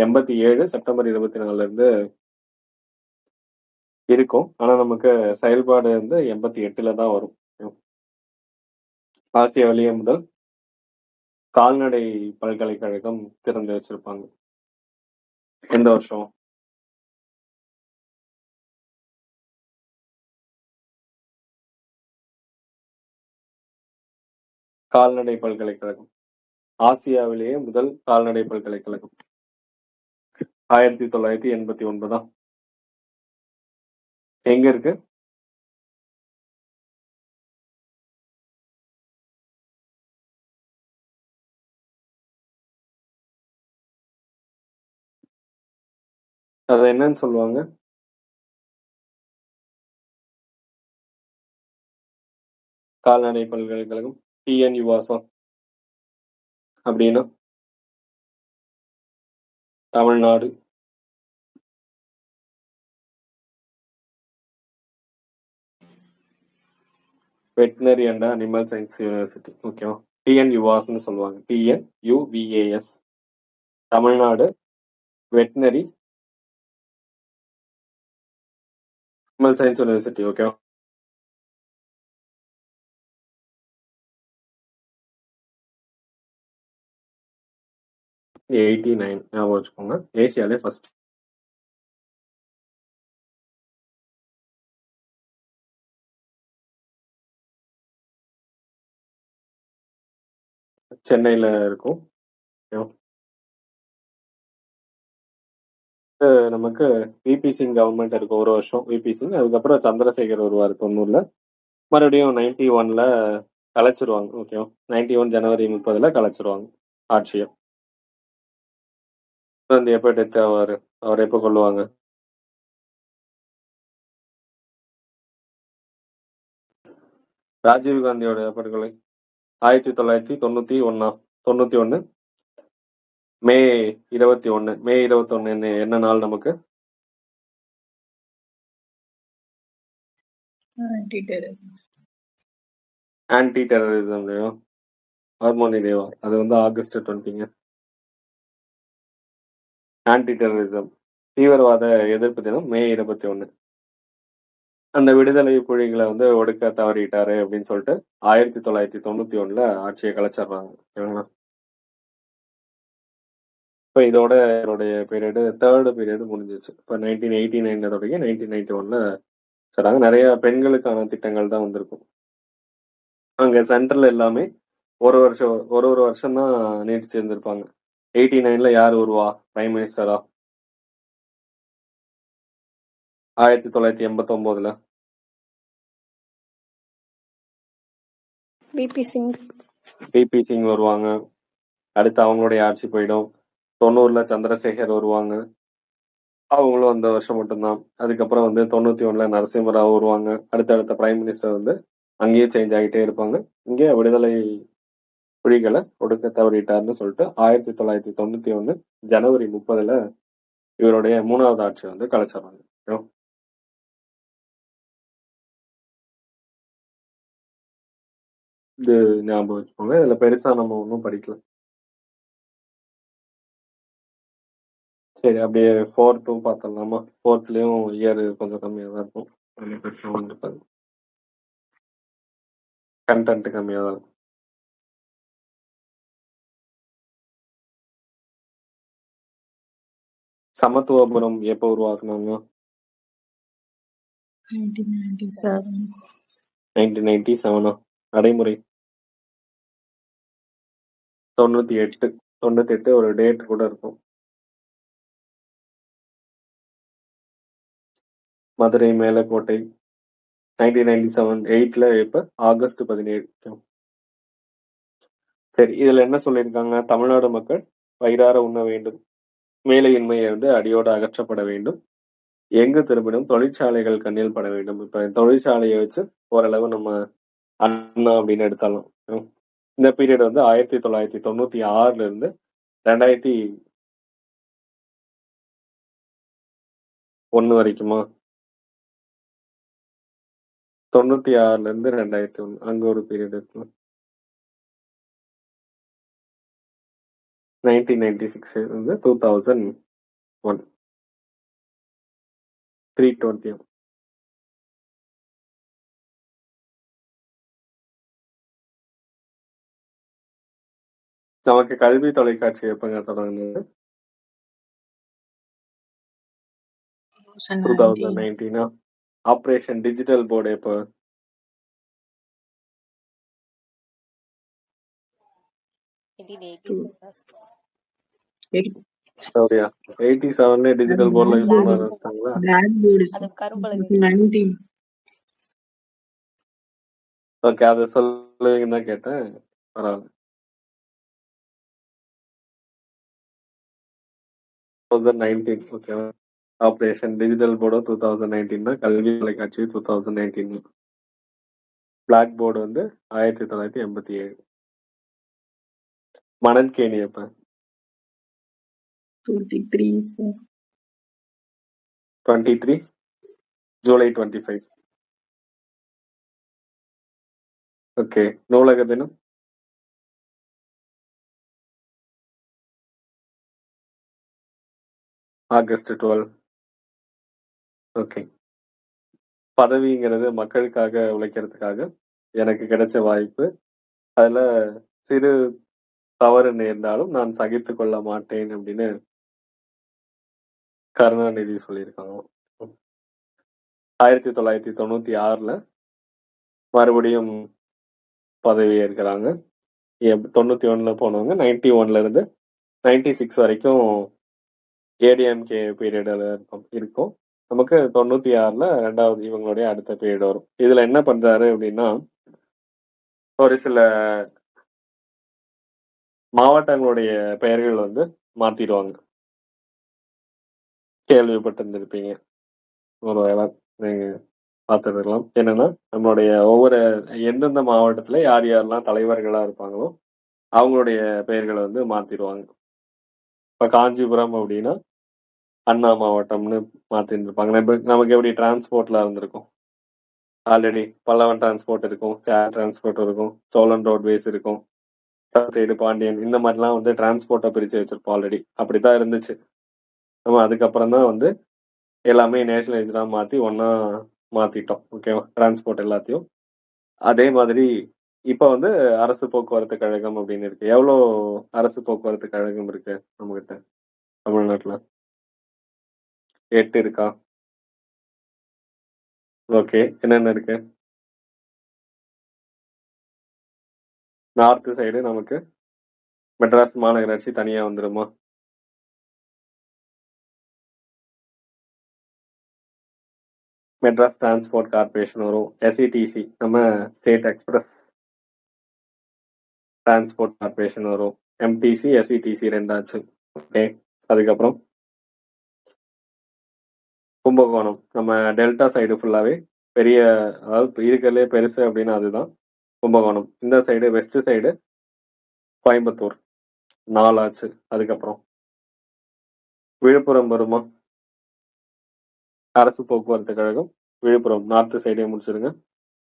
Speaker 1: 87 செப்டம்பர் 24 இருந்து இருக்கும். ஆனா நமக்கு செயல்பாடு வந்து 88ல தான் வரும். ஆசியாவிலேயே முதல் கால்நடை பல்கலைக்கழகம் திறந்து வச்சிருப்பாங்க. எந்த வருஷம்? கால்நடை பல்கலைக்கழகம் ஆசியாவிலேயே முதல் கால்நடை பல்கலைக்கழகம் 1989. எங்க இருக்கு? அது என்னன்னு சொல்லுவாங்க? கால்நடை பல்கலைக்கழகம் டிஎன்யூ வாசம் அப்படின்னா Tamil Nadu. Veterinary and animal science university. ஓகேவா? டிஎன்யூவாஸ்ன்னு சொல்லுவாங்க. TNUVAS Tamil Nadu veterinary animal science university. ஓகேவா? '89 ஞாபகம் வச்சுக்கோங்க. ஏசியாலே ஃபர்ஸ்ட். சென்னையில இருக்கும். நமக்கு விபி சிங் கவர்மெண்ட் இருக்கும் ஒரு வருஷம். விபி சிங் அதுக்கப்புறம் சந்திரசேகர் வருவார் 90ல. மறுபடியும் 91ல கலைச்சிருவாங்க. ஓகேவா? 91 ஜனவரி 30ல கலைச்சிருவாங்க ஆட்சியை. வந்து எப்ப டெத் ஆவாரு? அவர் எப்ப கொள்ளுவாங்க? ராஜீவ் காந்தியோட படுகொலை 1991 மே 21. மே 21 என்ன நாள் நமக்கு? ஆன்டி டெரரிசம் டேவா? ஹார்மோனி டேவா? அது வந்து ஆகஸ்ட் 20ங்க. ஆன்டி டெரரிசம் தீவிரவாத எதிர்ப்பு தினம் மே 21. அந்த விடுதலை புலிகளை வந்து ஒடுக்க தவறிட்டாரு அப்படின்னு சொல்லிட்டு 1991ல ஆட்சியை கலைச்சிடுறாங்க. ஓகேங்களா? இப்போ இதோட என்னுடைய பீரியடு தேர்டு பீரியடு முடிஞ்சிச்சு. இப்போ 1989 தொடங்கி 1991ல சொல்றாங்க. நிறைய பெண்களுக்கான திட்டங்கள் தான் வந்திருக்கும். அங்க சென்ட்ரல் எல்லாமே ஒரு வருஷம் தான் நீடிச்சு இருந்திருப்பாங்க. 89ல யார் வருவா பிரைம் மினிஸ்டரா? 1989ல
Speaker 3: விபி சிங்.
Speaker 1: பிபி சிங் வருவாங்க. அடுத்து அவங்களுடைய ஆட்சி போயிடும். 90ல சந்திரசேகர் வருவாங்க. அவங்களும் அந்த வருஷம் மட்டும்தான். அதுக்கப்புறம் வந்து 91ல நரசிம்மராவ் வருவாங்க. அடுத்த பிரைம் மினிஸ்டர் வந்து அங்கேயே சேஞ்ச் ஆகிட்டே இருப்பாங்க. இங்கே விடுதலை புலிகளை ஒடுக்க தவறிட்டார்னு சொல்லிட்டு 1991 ஜனவரி 30ல இவருடைய 3வது ஆட்சி வந்து கலைச்சிடுறாங்க. இது ஞாபகம் வச்சுக்கோங்க. இதுல பெருசா நம்ம ஒன்றும் படிக்கல. சரி, அப்படியே ஃபோர்த்தும் பார்த்துடலாமா? ஃபோர்த்லயும் இயர் கொஞ்சம் கம்மியாக தான் இருக்கும். பெருசா ஒன்றும் இருக்காது. கண்டென்ட் கம்மியாக தான் இருக்கும். சமத்துவபுரம் எப்போ உருவாக்குனாங்க? 1997. நடைமுறை 98 ஒரு டேட் கூட இருக்கும். மதுரை மேலக்கோட்டை 1997 8ல எப்ப? ஆகஸ்ட் 17. சரி, இதுல என்ன சொல்லியிருக்காங்க? தமிழ்நாடு மக்கள் வயிறார உண்ண வேண்டும். வேலையின்மையை வந்து அடியோடு அகற்றப்பட வேண்டும். எங்கு திரும்பினும் தொழிற்சாலைகள் கண்ணில் பட வேண்டும். இப்ப தொழிற்சாலையை வச்சு ஓரளவு நம்ம அண்ணா அப்படின்னு எடுத்தாலும் இந்த பீரியட் வந்து 1996ல இருந்து 2001 வரைக்குமா? 96ல இருந்து 2001 அங்க ஒரு பீரியட் இருக்கு. 1996 வந்து 2001 320. நமக்கு கல்வி தொலைக்காட்சி எப்பங்க தொடங்குனது? 2019. ஆபரேஷன் டிஜிட்டல் போர்டு எப்போ? 87ல டிஜிட்டல் போர்டுல யூஸ் பண்ண ஆரம்பிச்சிட்டாங்களா? ஓகே, அதை சொல்லுவீங்கன்னு தான் கேட்டேன். பரவாயில்ல. 2019. ஓகே, ஆபரேஷன் டிஜிட்டல் போர்டு 2019 தான். கல்வி தொலைக்காட்சி 2019. பிளாக் போர்டு வந்து 1987. மணற்கேணி எப்ப? 23 ஜூலை 25. ஓகே, நூலக தினம் ஆகஸ்ட் 12. ஓகே, பதவிங்கிறது மக்களுக்காக உழைக்கிறதுக்காக எனக்கு கிடைச்ச வாய்ப்பு. அதுல சிறு தவறு நேர்ந்தாலும் நான் சகித்து கொள்ள மாட்டேன் அப்படின்னு கருணாநிதி சொல்லியிருக்காங்க. 1996ல மறுபடியும் பதவி ஏற்கிறாங்க. 91ல போனவங்க 91ல இருந்து 96 வரைக்கும் ஏடிஎம்கே பீரியட்ல இருக்கும். நமக்கு 96ல 2வது இவங்களுடைய அடுத்த பீரியட் வரும். இதுல என்ன பண்றாரு அப்படின்னா, ஒரு சில மாவட்டங்களுடைய பெயர்கள் வந்து மாத்திடுவாங்க. கேள்விப்பட்டிருந்திருப்பீங்க, ஒரு வேளை நீங்க பார்த்துருக்கலாம். என்னன்னா, நம்மளுடைய ஒவ்வொரு எந்தெந்த மாவட்டத்துல யார் யாரெல்லாம் தலைவர்களா இருப்பாங்களோ அவங்களுடைய பெயர்களை வந்து மாத்திடுவாங்க. இப்ப காஞ்சிபுரம் அப்படின்னா அண்ணா மாவட்டம்னு மாத்திருந்திருப்பாங்க. நமக்கு எப்படி டிரான்ஸ்போர்ட்ல இருந்திருக்கும், ஆல்ரெடி பல்லவன் டிரான்ஸ்போர்ட் இருக்கும், சேர் டிரான்ஸ்போர்ட் இருக்கும், சோழன் ரோட்வேஸ் இருக்கும், சைடு பாண்டியன், இந்த மாதிரிலாம் வந்து டிரான்ஸ்போர்ட்டை பிரிச்சு வச்சிருப்போம். ஆல்ரெடி அப்படித்தான் இருந்துச்சு. நம்ம அதுக்கப்புறம் தான் வந்து எல்லாமே நேஷனலைஸ்டா மாத்தி ஒன்னா மாத்திட்டோம். ஓகேவா, டிரான்ஸ்போர்ட் எல்லாத்தையும். அதே மாதிரி இப்ப வந்து அரசு போக்குவரத்து கழகம் அப்படின்னு இருக்கு. எவ்வளோ அரசு போக்குவரத்து கழகம் இருக்கு நம்ம கிட்ட தமிழ்நாட்டுல? 8 இருக்கா? ஓகே, என்னென்ன இருக்கு? நார்த் சைடு நமக்கு மெட்ராஸ் மாநகராட்சி தனியா வந்துருமா? மெட்ராஸ் டிரான்ஸ்போர்ட் கார்பரேஷன் வரும். எஸ்இடிசி நம்ம ஸ்டேட் எக்ஸ்பிரஸ் டிரான்ஸ்போர்ட் கார்பரேஷன் வரும். எம்டிசி எஸ்இடிசி ரெண்டாச்சு. ஓகே, அதுக்கப்புறம் கும்பகோணம், நம்ம டெல்டா சைடு ஃபுல்லாவே பெரிய, அதாவது இருக்கிறதுலே பெருசு அப்படின்னா அதுதான் கும்பகோணம். இந்த சைடு வெஸ்ட் சைடு கோயம்புத்தூர் 4 ஆச்சு. அதுக்கப்புறம் விழுப்புரம் வருமா? அரசு போக்குவரத்து கழகம் விழுப்புரம், நார்த் சைடே முடிச்சிருங்க.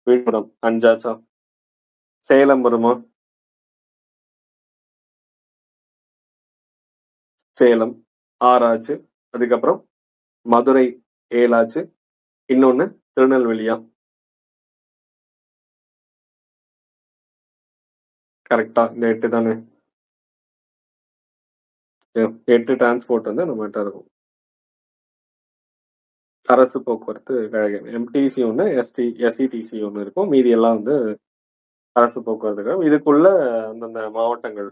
Speaker 1: விழுப்புரம் 5 ஆச்சா? சேலம் வருமா? சேலம் 6 ஆச்சு. அதுக்கப்புறம் மதுரை 7 ஆச்சு. இன்னொன்னு திருநெல்வேலியா? கரெக்டா, இந்த 8 தானே? 8 டிரான்ஸ்போர்ட் வந்து நம்மகிட்ட இருக்கும். அரசு போக்குவரத்து கழகம் எம்டிசி ஒன்று, எஸ்இடிசி ஒன்று இருக்கும். மீதி எல்லாம் வந்து அரசு போக்குவரத்து கழகம். இதுக்குள்ள அந்தந்த மாவட்டங்கள்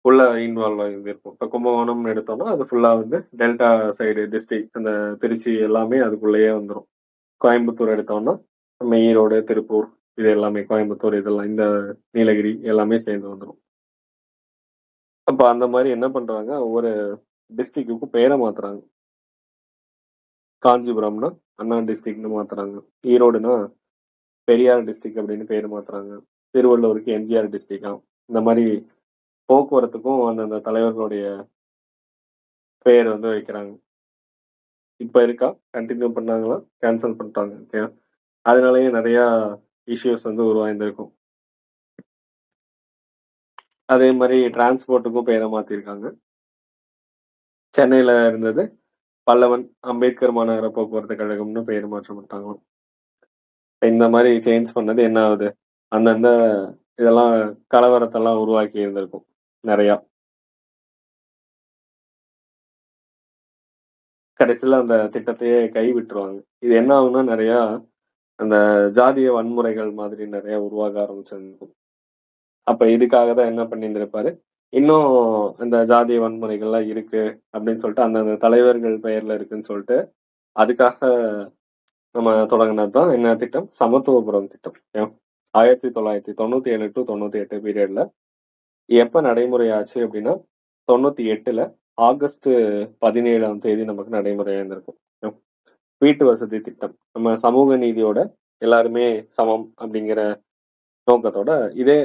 Speaker 1: உள்ள இன்வால்வ் ஆகி இருக்கும். இப்போ கும்பகோணம் எடுத்தோம்னா அது ஃபுல்லா வந்து டெல்டா சைடு டிஸ்ட்ரிக்ட், அந்த திருச்சி எல்லாமே அதுக்குள்ளேயே வந்துடும். கோயம்புத்தூர் எடுத்தோம்னா நம்ம ஈரோடு, திருப்பூர், இது எல்லாமே கோயம்புத்தூர், இதெல்லாம் இந்த நீலகிரி எல்லாமே சேர்ந்து வந்துடும். அப்ப அந்த மாதிரி என்ன பண்றாங்க, ஒவ்வொரு டிஸ்ட்ரிக்ட்டுக்கும் பேரை மாத்துறாங்க. காஞ்சிபுரம்னா அண்ணா டிஸ்ட்ரிக்ட்னு மாத்துறாங்க. ஈரோடுனா பெரியார் டிஸ்ட்ரிக்ட் அப்படின்னு பேர் மாத்துறாங்க. திருவள்ளூருக்கு எம்ஜிஆர் டிஸ்ட்ரிக்டா. இந்த மாதிரி போக்குவரத்துக்கும் அந்தந்த தலைவர்களுடைய பெயர் வந்து வைக்கிறாங்க. இப்ப இருக்கா? கண்டினியூ பண்ணாங்களா? கேன்சல் பண்ணிட்டாங்க. ஓகே. அதனாலயே நிறைய இஷ்யூஸ் வந்து உருவாயிருந்திருக்கும். அதே மாதிரி டிரான்ஸ்போர்ட்டுக்கும் பேரை மாத்திருக்காங்க. சென்னையில இருந்தது பல்லவன் அம்பேத்கர் மாநகர போக்குவரத்து கழகம்னு பேர் மாற்றம் பண்ணிட்டாங்களாம். இந்த மாதிரி சேஞ்ச் பண்ணது என்ன ஆகுது, அந்தந்த இதெல்லாம் கலவரத்தெல்லாம் உருவாக்கி இருந்திருக்கும் நிறையா. கடைசியில அந்த திட்டத்தையே கை விட்டுருவாங்க. இது என்ன ஆகும்னா நிறைய அந்த ஜாதிய வன்முறைகள் மாதிரி நிறைய உருவாக ஆரம்பிச்சிருக்கும். அப்ப இதுக்காக தான் என்ன பண்ணியிருந்திருப்பாரு, இன்னும் இந்த ஜாதிய வன்முறைகள்லாம் இருக்கு அப்படின்னு சொல்லிட்டு அந்தந்த தலைவர்கள் பெயர்ல இருக்குன்னு சொல்லிட்டு அதுக்காக நம்ம தொடங்கினது தான் என்ன திட்டம், சமத்துவபுரம் திட்டம். 1997 டு 98 பீரியட்ல எப்ப நடைமுறையாச்சு அப்படின்னா 98ல ஆகஸ்ட் 17ஆம் தேதி நமக்கு நடைமுறையா இருந்திருக்கும். வீட்டு வசதி திட்டம், நம்ம சமூக நீதியோட எல்லாருமே சமம் அப்படிங்கிற நோக்கத்தோட இதே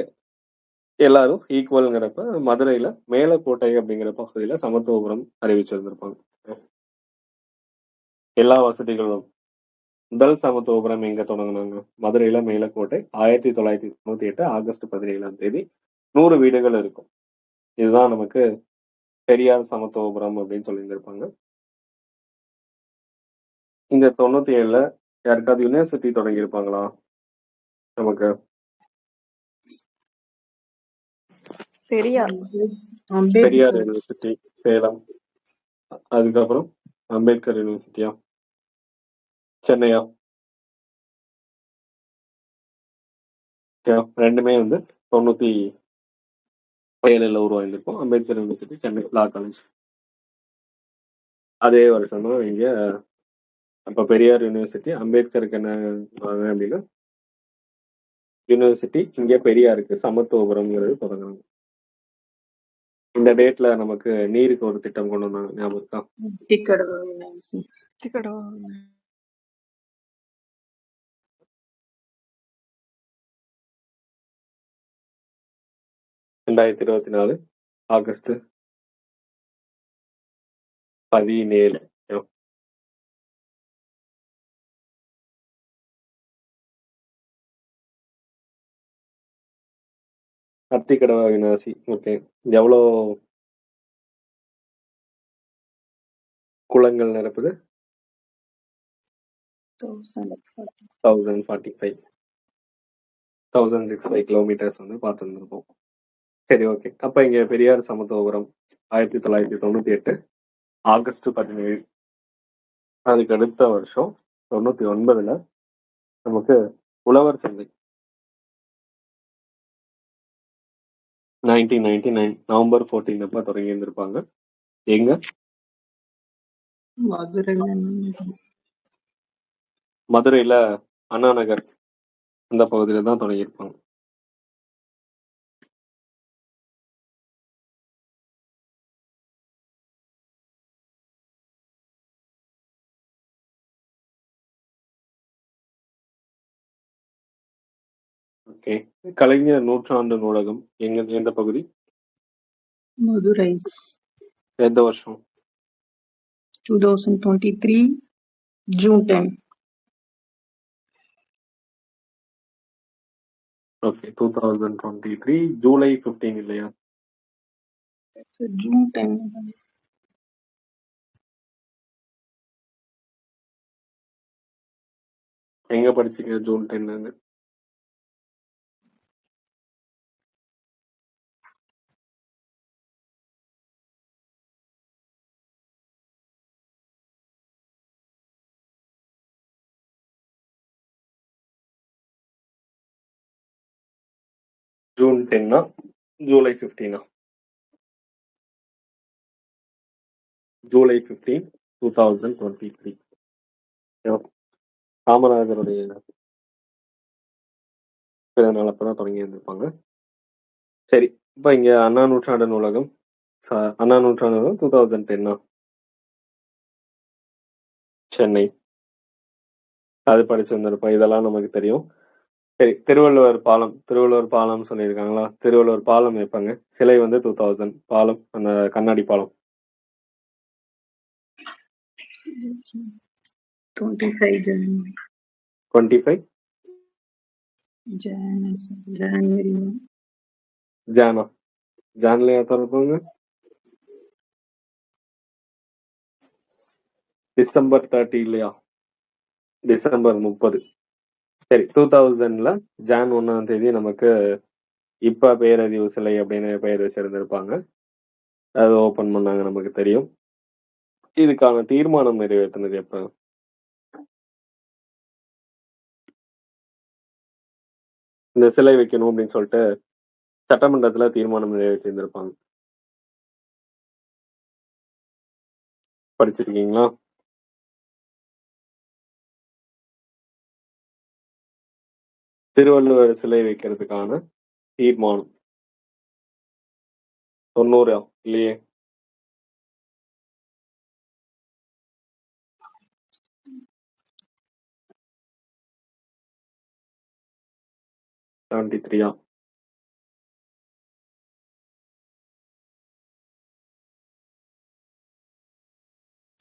Speaker 1: எல்லாரும் ஈக்குவல்ங்கிறப்ப மதுரையில மேலக்கோட்டை அப்படிங்கிற பகுதியில சமத்துவபுரம் அறிவிச்சிருந்திருப்பாங்க. எல்லா வசதிகளும். முதல் சமத்துவபுரம் எங்க தொடங்கினாங்க, மதுரையில மேலக்கோட்டை. 1998 ஆகஸ்ட் 17ஆம் தேதி 100 வீடுகள் இருக்கும். இதுதான் நமக்கு பெரியார் சமத்துவபுரம் அப்படின்னு சொல்லியிருந்திருப்பாங்க. இந்த 97ல யாருக்காவது யூனிவர்சிட்டி தொடங்கி இருப்பாங்களா நமக்கு?
Speaker 3: பெரியார்.
Speaker 1: பெரியார்
Speaker 2: அம்பேத்கர்.
Speaker 1: யூனிவர்சிட்டி சேலம். அதுக்கப்புறம் அம்பேத்கர் யூனிவர்சிட்டியா சென்னையா? ரெண்டுமே வந்து 97ல உருவாயிருந்திருக்கும். Ambedkar university Chennai law college. அதே வருஷம் தான் இங்க அப்ப பெரியார் யூனிவர்சிட்டி, அம்பேத்கருக்கு என்ன அப்படின்னா யூனிவர்சிட்டி, இங்க பெரியாருக்கு சமத்துவபுரம்ங்கிறது தொடங்குறாங்க. இந்த டேட்ல நமக்கு நீருக்கு ஒரு திட்டம் கொண்டு வந்தாங்க, ஞாபகம் இருக்கா?
Speaker 2: திக்கடவு யூனிவர்சிட்டி.
Speaker 3: டிக்கெட்டோ
Speaker 1: 2024 ஆகஸ்ட் 17. அத்திக்கடவு அவிநாசி. ஓகே. எவ்வளோ குளங்கள் நிரப்புது? 1045 1065 கிலோமீட்டர்ஸ் வந்து பார்த்துருந்துருப்போம். சரி, ஓகே. அப்ப இங்க பெரியார் சமத்துவபுரம் 1998 ஆகஸ்ட் 17. அதுக்கு அடுத்த வருஷம் 99ல நமக்கு உழவர் சந்தை 1999 நவம்பர் 14 அப்ப தொடங்கி இருந்திருப்பாங்க. எங்க? மதுரையில அண்ணா நகர் அந்த பகுதியில தான் தொடங்கியிருப்பாங்க. ஓகே. கலைஞர் நூற்றாண்டு நூலகம் எந்த பகுதி?
Speaker 2: மதுரை.
Speaker 1: எந்த வருஷம்?
Speaker 2: 2023 June 10.
Speaker 1: ஓகே. 2023 ஜூலை 15 இல்லையா?
Speaker 2: June 10.
Speaker 1: எங்க படிச்சீங்க ஜூன் 10? ஜூன் 10 ஜூலை 15? ஜூலை 15 2023. காமராஜருடைய பிறந்த நாள் அப்பதான் தொடங்கி இருந்திருப்பாங்க. சரி, இப்ப இங்க அண்ணா நூற்றாண்டு நூலகம் அண்ணா நூற்றாண்டு 2010 சென்னை. அது படிச்சிருந்திருப்போம். இதெல்லாம் நமக்கு தெரியும். சரி, திருவள்ளுவர் பாலம் சொல்லியிருக்காங்களா? திருவள்ளுவர் பாலம் எப்பங்க? சிலை 2000, பாலம் அந்த கண்ணாடி பாலம்
Speaker 2: 25 January.
Speaker 1: 25
Speaker 2: January.
Speaker 1: ஜான்லயா திறப்பாங்க? டிசம்பர் 30 இல்லையா? டிசம்பர் 30. சரி, 2000 ஜான் 1 நமக்கு இப்ப பேரறிவு சிலை அப்படின்னு பெயர் வச்சிருந்திருப்பாங்க. அது ஓபன் பண்ணாங்க, நமக்கு தெரியும். இதுக்கான தீர்மானம் நிறைவேற்றினது எப்ப? இந்த சிலை வைக்கணும் அப்படின்னு சொல்லிட்டு சட்டமன்றத்துல தீர்மானம் நிறைவேற்றியிருந்திருப்பாங்க. படிச்சிருக்கீங்களா? திருவள்ளுவர் சிலை வைக்கிறதுக்கான தீர்மானம் 90 இல்லையே?73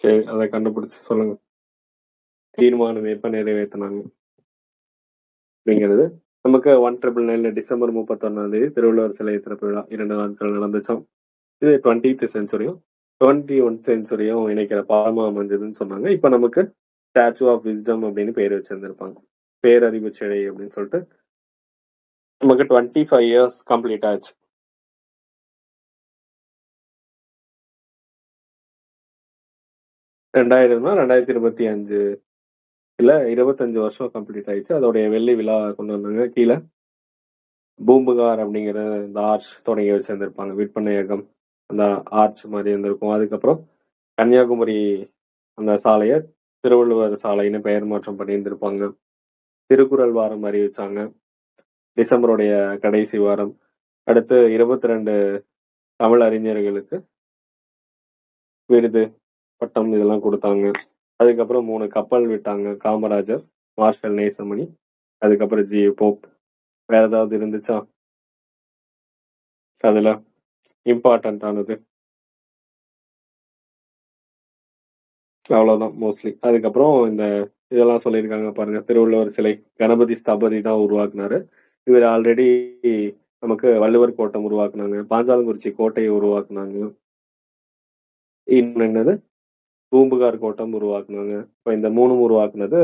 Speaker 1: சரி, அதை கண்டுபிடிச்சு சொல்லுங்க. தீர்மானம் எப்ப நிறைவேற்றினாங்க அப்படிங்கிறது நமக்கு 1999 டிசம்பர் 31 திருவள்ளுவர் சிலை திறப்பு விழா 2 நாட்கள் நடந்துச்சோம். இது 20th செஞ்சுரியும் 21st செஞ்சுரியும் இணைக்கிற பாலமா அமைஞ்சதுன்னு சொன்னாங்க. இப்ப நமக்கு ஸ்டாச்சு ஆஃப் விஸ்டம் அப்படின்னு பேர் வச்சிருந்திருப்பாங்க. பேரறிவு சிலை அப்படின்னு சொல்லிட்டு நமக்கு 25 years கம்ப்ளீட் ஆச்சு. ரெண்டாயிரம்னா 2025 இல்ல 25 வருஷம் கம்ப்ளீட் ஆயிடுச்சு. அதோடைய வெள்ளி விழா கொண்டு வந்தாங்க. கீழே பூம்புகார் அப்படிங்கிற இந்த ஆர்ச் தொடங்கி வச்சிருந்திருப்பாங்க. விற்பனையகம் அந்த ஆர்ச் மாதிரி இருந்திருக்கும். அதுக்கப்புறம் கன்னியாகுமரி அந்த சாலையை திருவள்ளுவர் சாலைன்னு பெயர் மாற்றம் பண்ணியிருந்திருப்பாங்க. திருக்குறள் வாரம் அறிவிச்சாங்க, டிசம்பருடைய கடைசி வாரம். அடுத்து 22 தமிழ் அறிஞர்களுக்கு விருது, பட்டம் இதெல்லாம் கொடுத்தாங்க. அதுக்கப்புறம் 3 கப்பல் விட்டாங்க. காமராஜர், மார்ஷல் நேசமணி, அதுக்கப்புறம் ஜி போப். வேற ஏதாவது இருந்துச்சா அதுல இம்பார்ட்டன்ட் ஆனது? அவ்வளவுதான் மோஸ்ட்லி. அதுக்கப்புறம் இந்த இதெல்லாம் சொல்லியிருக்காங்க பாருங்க. திருவள்ளுவர் சிலை கணபதி ஸ்தபதி தான் உருவாக்குனாரு. இவர் ஆல்ரெடி நமக்கு வள்ளுவர் கோட்டம் உருவாக்குனாங்க, பாஞ்சாலங்குறிச்சி கோட்டையை உருவாக்குனாங்க, இன்னும் என்னது பூம்புகார் கோட்டம் உருவாக்குனாங்க. இப்ப இந்த 3 உருவாக்குனது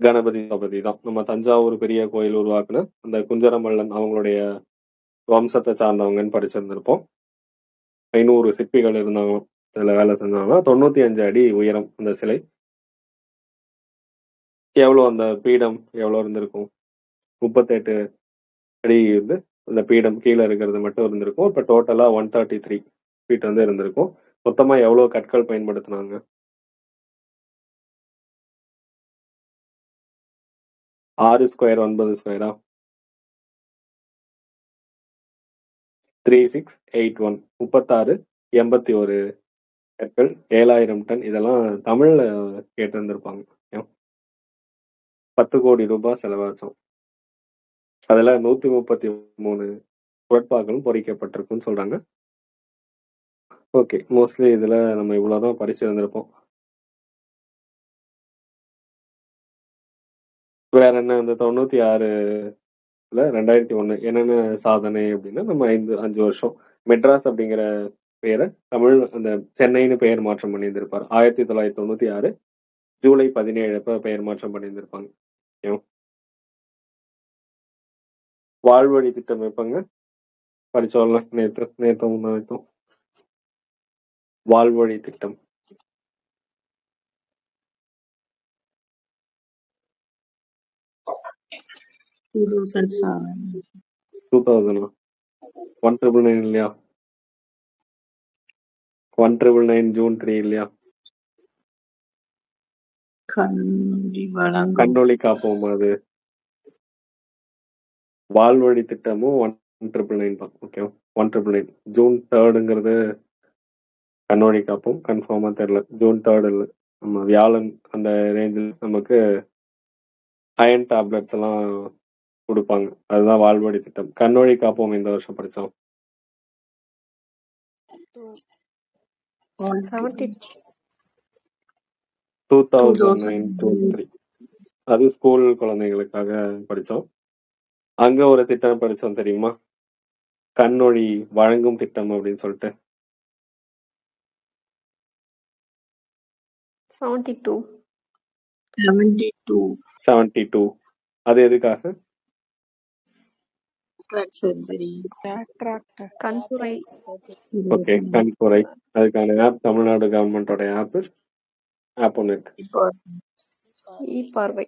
Speaker 1: கணபதி ஸ்தபதி தான். நம்ம தஞ்சாவூர் பெரிய கோயில் உருவாக்குன அந்த குஞ்சரமல்லன் அவங்களுடைய வம்சத்தை சார்ந்தவங்கன்னு படிச்சிருந்திருப்போம். 500 சிற்பிகள் இருந்தாங்க இதுல வேலை செஞ்சாங்க. 95 அடி உயரம் அந்த சிலை. எவ்வளவு அந்த பீடம் எவ்வளவு இருந்திருக்கும்? 38 அடி வந்து அந்த பீடம் கீழே இருக்கிறது மட்டும் இருந்திருக்கும். இப்ப டோட்டலா 133 ஃபீட் இருந்திருக்கும். மொத்தமா எவ்வளவு கற்கள் பயன்படுத்தினாங்க? 6 ஸ்கொயர் 9 ஸ்கொயரா? 3681 36 81 கற்கள் 7000 டன். இதெல்லாம் தமிழ்ல கேட்டிருந்திருப்பாங்க. 10 கோடி ரூபாய் செலவாச்சோம். அதுல 133 குரட்பாக்களும் பொறிக்கப்பட்டிருக்குன்னு சொல்றாங்க. ஓகே, மோஸ்ட்லி இதுல நம்ம இவ்வளவுதான் படிச்சிருந்திருப்போம். வேற என்ன இந்த 96 2001 என்னென்ன சாதனை அப்படின்னா, நம்ம 5 வருஷம் மெட்ராஸ் அப்படிங்கிற பெயரை தமிழ் அந்த சென்னைன்னு பெயர் மாற்றம் பண்ணியிருந்திருப்பாரு. 1996 ஜூலை 17 அப்ப பெயர் மாற்றம் பண்ணியிருந்திருப்பாங்க. வாழ்வழி திட்டம் எப்பங்க படிச்சோம்ல நேத்தும் வாழ்வழி திட்டம்
Speaker 2: 2007.
Speaker 1: 2000 199 இல்லையா? 199 ஜூன் 3 இல்லையா?
Speaker 2: கல்வி வழங்கும்
Speaker 1: கண்ணொளி காப்போம். அது வாழ்வழி திட்டமும் 199 தான். ஓகே, 199. ஜூன் 3ங்கிறது கண்ணோடி காப்போம். கன்ஃபார்மா தெரியல. ஜூன் 3 இல்லை, நம்ம வியாழன் அந்த ரேஞ்சில் நமக்கு அயன் டேப்லெட்ஸ் எல்லாம் கொடுப்பாங்க. அதுதான் வாழ்வழி திட்டம். கண்ணோடி காப்போம் இந்த வருஷம் படித்தோம்.
Speaker 3: 70
Speaker 1: 2009 2003. அது ஸ்கூல் குழந்தைகளுக்காக படித்தோம். அங்க ஒரு திட்டம் படித்தோம் தெரியுமா? கண்ணொழி வழங்கும் திட்டம் அப்படின்னு சொல்லிட்டு.
Speaker 3: 72
Speaker 2: 72
Speaker 1: 72. அது எதுக்காக?
Speaker 2: cataract surgery.
Speaker 3: கண்புரை
Speaker 1: ஓகே, கண்புரை. அதுக்கான ஆப் தமிழ்நாடு கவர்மெண்டோட ஆப் ஒன்று இருக்கு,
Speaker 3: இ பார்வை.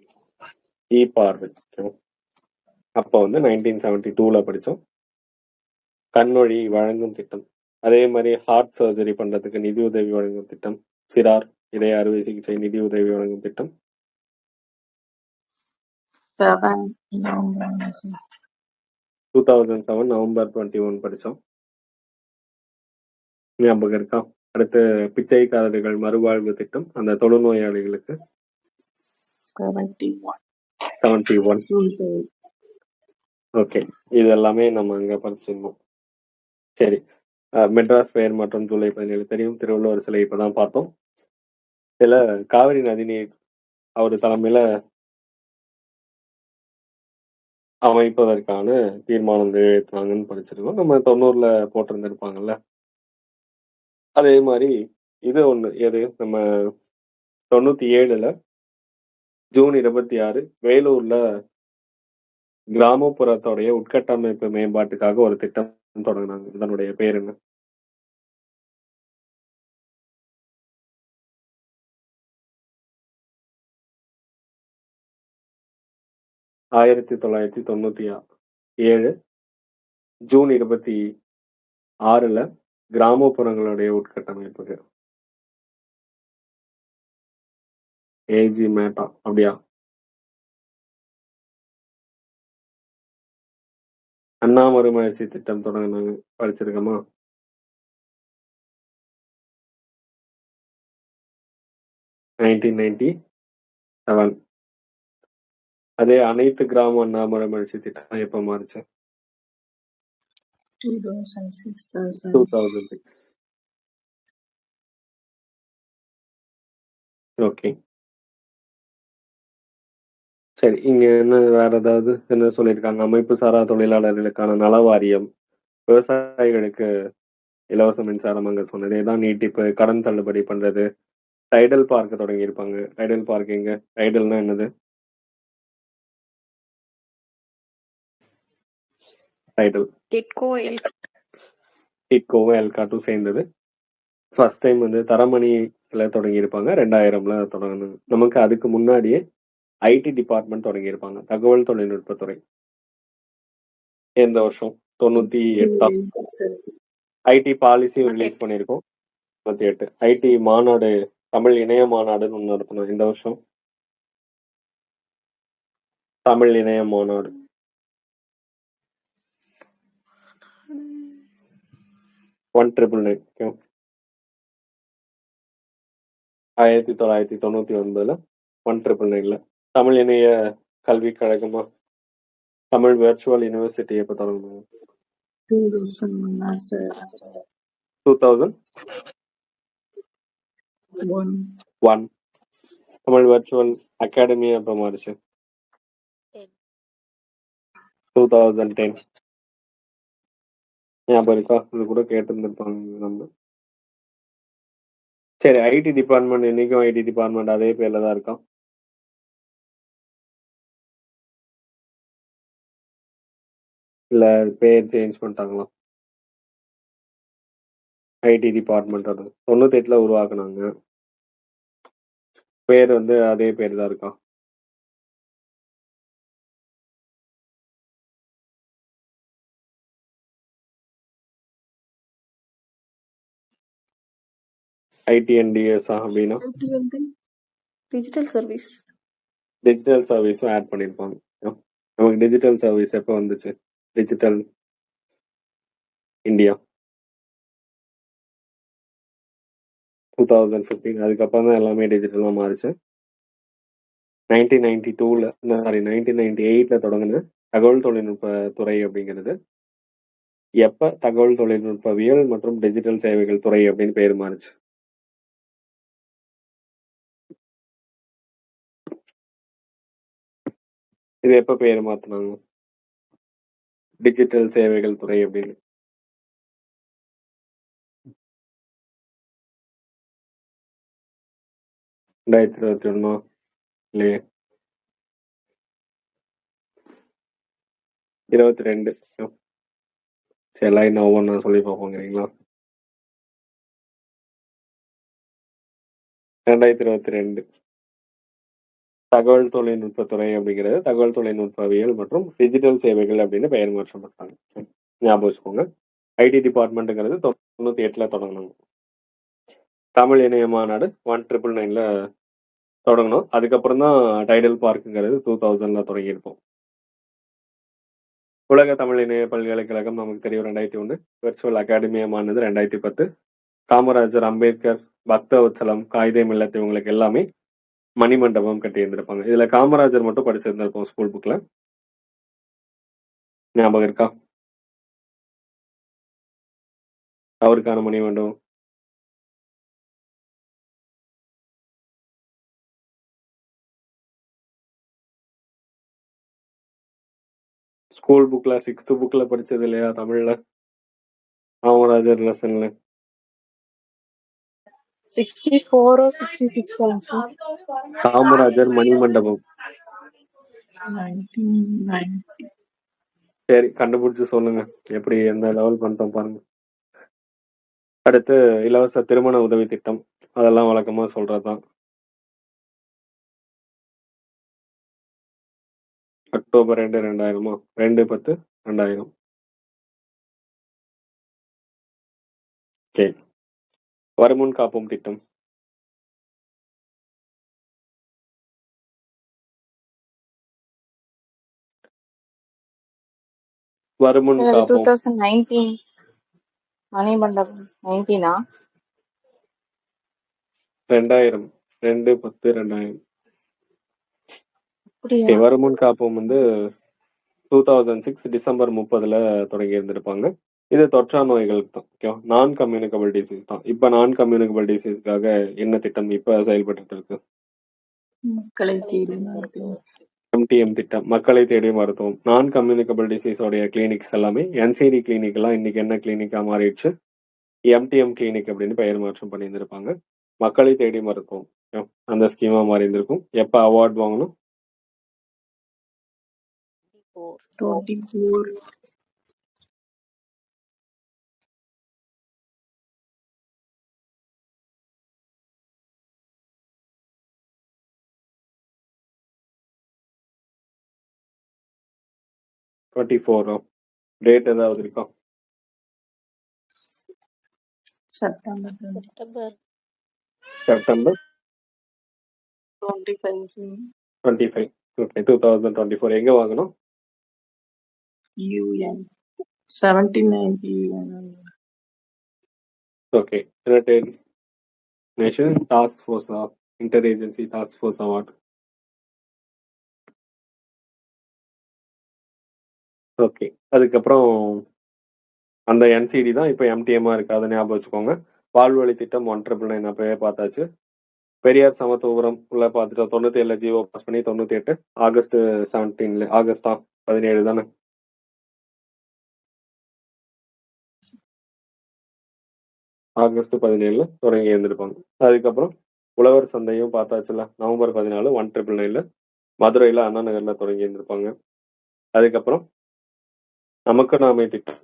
Speaker 1: இ பார்வை. அப்போ வந்து 1972ல படித்தோம். கண்ணொழி வழங்கும் திட்டம். அதே மாதிரி ஹார்ட் சர்ஜரி பண்றதுக்கு நிதி உதவி வழங்கும் திட்டம். சிறார் இதய அறுவை சிகிச்சை நிதி உதவி வழங்கும் திட்டம்.
Speaker 2: 7 November.
Speaker 1: 2007 நவம்பர் 21 படித்தோம். ஞாபகம் இருக்கா? அடுத்து பிச்சைக்காரர்கள் மறுவாழ்வு திட்டம், அந்த தொழுநோயாளிகளுக்கு
Speaker 2: 71
Speaker 1: 71.
Speaker 2: June 3rd.
Speaker 1: ஓகே, இது எல்லாமே நம்ம அங்க படிச்சிருந்தோம். சரி, மெட்ராஸ் ஃபேர் மற்றும் ஜூலை 17 தெரியும். திருவள்ளுவர் சிலை இப்பதான் பார்த்தோம். இதுல காவிரி நதிநீர் அவர் தலைமையில அமைப்பதற்கான தீர்மானம் நிறைவேற்றினாங்கன்னு படிச்சிருக்கோம். நம்ம 90ல போட்டிருந்திருப்பாங்கல்ல. அதே மாதிரி இது ஒண்ணு, எது நம்ம 97ல ஜூன் 26 வேலூர்ல கிராமப்புறத்தோடைய உட்கட்டமைப்பு மேம்பாட்டுக்காக ஒரு திட்டம் தொடங்கினாங்க. இதனுடைய பேர் என்ன? ஆயிரத்தி 1997 ஜூன் 26ல கிராமப்புறங்களுடைய உட்கட்டமைப்புக்கு. ஏஜி மேட்டா அப்படியா? அண்ணா மறுமலர்ச்சி திட்டம் தொடங்கினாங்க, படிச்சிருக்கோமா? நைன்டீன் அதே அனைத்து கிராம அண்ணா மறுமலர்ச்சி திட்டம் எப்ப மாறுச்சு?
Speaker 2: 2006
Speaker 1: 2006. ஓகே, சரி. இங்க என்ன வேற ஏதாவது என்ன சொல்லியிருக்காங்க? அமைப்பு சாரா தொழிலாளர்களுக்கான நல வாரியம், விவசாயிகளுக்கு இலவச மின்சாரம் அங்க சொன்னது ஏதான் நீட்டிப்பு, கடன் தள்ளுபடி பண்றது, டைடல் பார்க் தொடங்கி இருப்பாங்க. டைடல் பார்க் எங்க? டைடல்னா என்னது? டைடல் டிட்கோவும் எல்காட்டும் சேர்ந்தது. ஃபர்ஸ்ட் டைம் வந்து தரமணியில தொடங்கி இருப்பாங்க. 2000ல தொடங்கினாங்க. நமக்கு அதுக்கு முன்னாடியே ஐடி டிபார்ட்மெண்ட் தொடங்கி இருப்பாங்க, தகவல் தொழில்நுட்பத்துறை. எந்த வருஷம்? 98. ஐடி பாலிசியும் ரிலீஸ் பண்ணியிருக்கோம். 98. ஐடி மாநாடு, தமிழ் இணைய மாநாடுன்னு ஒன்று நடத்தணும். இந்த வருஷம் தமிழ் இணைய மாநாடு 1999. 1999ல 1999ல தமிழ் இணைய கல்விக் கழகமா தமிழ் வெர்ச்சுவல் யூனிவர்சிட்டி எப்போ தொடங்கணும்?
Speaker 2: 2001 sir.
Speaker 1: 2001. தமிழ் வெர்ச்சுவல் அகாடமி எப்போ மாறிச்சு? 2010. ஞாபகம் இருக்கா? இது கூட கேட்டிருந்திருப்பாங்க நம்ம. சரி, ஐடி டிபார்ட்மெண்ட் இன்னைக்கும் ஐடி டிபார்ட்மெண்ட் அதே பேர்ல தான் இருக்கா? இல்ல பேர் சேஞ்ச் பண்ணிட்டாங்களா? ஐடி டிபார்ட்மெண்ட் அது 98ல உருவாக்குனாங்க. பேர் வந்து அதே பேர் தான் இருக்கா? ஐடிஎன்டிஎஸ் அப்படின்னா
Speaker 3: டிஜிட்டல் சர்வீஸ்.
Speaker 1: டிஜிட்டல் சர்வீஸும் ஆட் பண்ணியிருப்பாங்க. நமக்கு டிஜிட்டல் சர்வீஸ் எப்போ வந்துச்சு? Digital India 2015. அதுக்கப்புறம் தான் எல்லாமே டிஜிட்டலா மாறுச்சு. 1998ல தொடங்கின தகவல் தொழில்நுட்ப துறை அப்படிங்கிறது எப்ப தகவல் தொழில்நுட்பவியல் மற்றும் டிஜிட்டல் சேவைகள் துறை அப்படின்னு பேர் மாறுச்சு? இது எப்ப பேர் மாத்துனாங்க? டிஜிட்டல் சேவைகள் துறை அப்படின்னு. ரெண்டாயிரத்தி 21 இல்லையே, 22. சரி, எல்லாம் இன்னும் ஒவ்வொன்றா சொல்லி பார்ப்போங்கிறீங்களா? 2022 தகவல் தொழில்நுட்பத்துறை அப்படிங்கிறது தகவல் தொழில்நுட்பவியல் மற்றும் டிஜிட்டல் சேவைகள் அப்படின்னு பெயர் மாற்றப்பட்டாங்க. ஞாபகம் வச்சுக்கோங்க. ஐடி டிபார்ட்மெண்ட்டுங்கிறது 98ல தொடங்கினாங்க. தமிழ் இணைய மாநாடு 1999ல தொடங்கணும். அதுக்கப்புறம் தான் டைடல் பார்க்குங்கிறது 2000ல தொடங்கியிருப்போம். உலக தமிழ் இணைய பல்கலைக்கழகம் நமக்கு தெரியும் 2001. விர்ச்சுவல் அகாடமியமானது 2010. காமராஜர், அம்பேத்கர், பக்தவத்சலம், காயிதே மில்லத் இவங்களுக்கு எல்லாமே மணிமண்டபம் கட்டி இருந்திருப்பாங்க. இதுல காமராஜர் மட்டும் படிச்சிருந்திருப்போம் ஸ்கூல் புக்ல. ஞாபகம் இருக்கா? அவருக்கான மணிமண்டபம் ஸ்கூல் புக்ல 6th புக்ல படிச்சது இல்லையா தமிழ்ல? காமராஜர் லெசன்ல
Speaker 4: 64 66 சார்.
Speaker 1: காமராஜர் மணிமண்டபம்.
Speaker 2: 1990.
Speaker 1: சரி, கண்டுபிடிச்சு சொல்லுங்க. எப்படி எந்த லெவல் பண்ணிட்டோம் பாருங்க. அடுத்து இலவச திருமண உதவி திட்டம், அதெல்லாம் வழக்கமா சொல்றதுதான். அக்டோபர் 2, 2000. 2/10/2000. சரி. வருமுன் காப்போம் திட்டம். வருமுன்
Speaker 4: சார், அது
Speaker 1: காப்போம்
Speaker 4: 2019 மணிமண்டபம் 19ஆ?
Speaker 1: 2000. 2/10/2000.
Speaker 4: அப்படியா?
Speaker 1: சரி, வருமுன் காப்போம் வந்து 2006 டிசம்பர் 30ல தொடங்கி இருந்திருப்பாங்க. இது தொற்றா நோய்களுக்கு தான். ஓகேவா? நான் கம்யூனிகபிள் டிசீஸ் தான். இப்ப நான் கம்யூனிகபிள் டிசீஸ்க்காக என்ன திட்டம் இப்ப செயல்பட்டு இருக்கு?
Speaker 2: மக்களை தேடி மருத்துவம்.
Speaker 1: எம்டிஎம் திட்டம், மக்களை தேடி மருத்துவம். நான் கம்யூனிகபிள் டிசீஸோடைய கிளினிக்ஸ் எல்லாமே என்சிடி கிளினிக் எல்லாம் இன்னைக்கு என்ன கிளினிக்கா மாறிடுச்சு? எம்டிஎம் கிளினிக் அப்படின்னு பெயர் மாற்றம் பண்ணியிருந்திருப்பாங்க. மக்களை தேடி மருத்துவம் அந்த ஸ்கீமா மாறி இருந்திருக்கும். எப்ப அவார்ட் வாங்கணும்?
Speaker 2: 24.
Speaker 1: 24. டேட் ஏதாவது இருக்கா?
Speaker 2: செப்டம்பர் 20.
Speaker 1: செப்டம்பர்
Speaker 2: 25.
Speaker 1: 25. ஓகே, 2024. எங்க வாங்கணும்?
Speaker 2: UN. 79 UN.
Speaker 1: Okay, United Nation task force of inter agency task force award. Okay, அதுக்கப்புறம் அந்த என்சிடி தான் இப்போ எம்டிஎம்மா இருக்கு. அதை ஞாபகம் வச்சுக்கோங்க. வாழ்வழி திட்டம் 1999 அப்பவே பார்த்தாச்சு. பெரியார் சமத்துவபுரம் உள்ள பார்த்துட்டோம். 97ல ஜிஓ பாஸ் பண்ணி 98 ஆகஸ்ட் 17 ஆகஸ்ட் 17 தானே? ஆகஸ்ட் 17 தொடங்கி இருந்திருப்பாங்க. அதுக்கப்புறம் உழவர் சந்தையும் பார்த்தாச்சுல. நவம்பர் 14 1999 மதுரையில அண்ணா நகர்ல தொடங்கி இருந்திருப்பாங்க. அதுக்கப்புறம் நமக்கு நாமே திட்டம்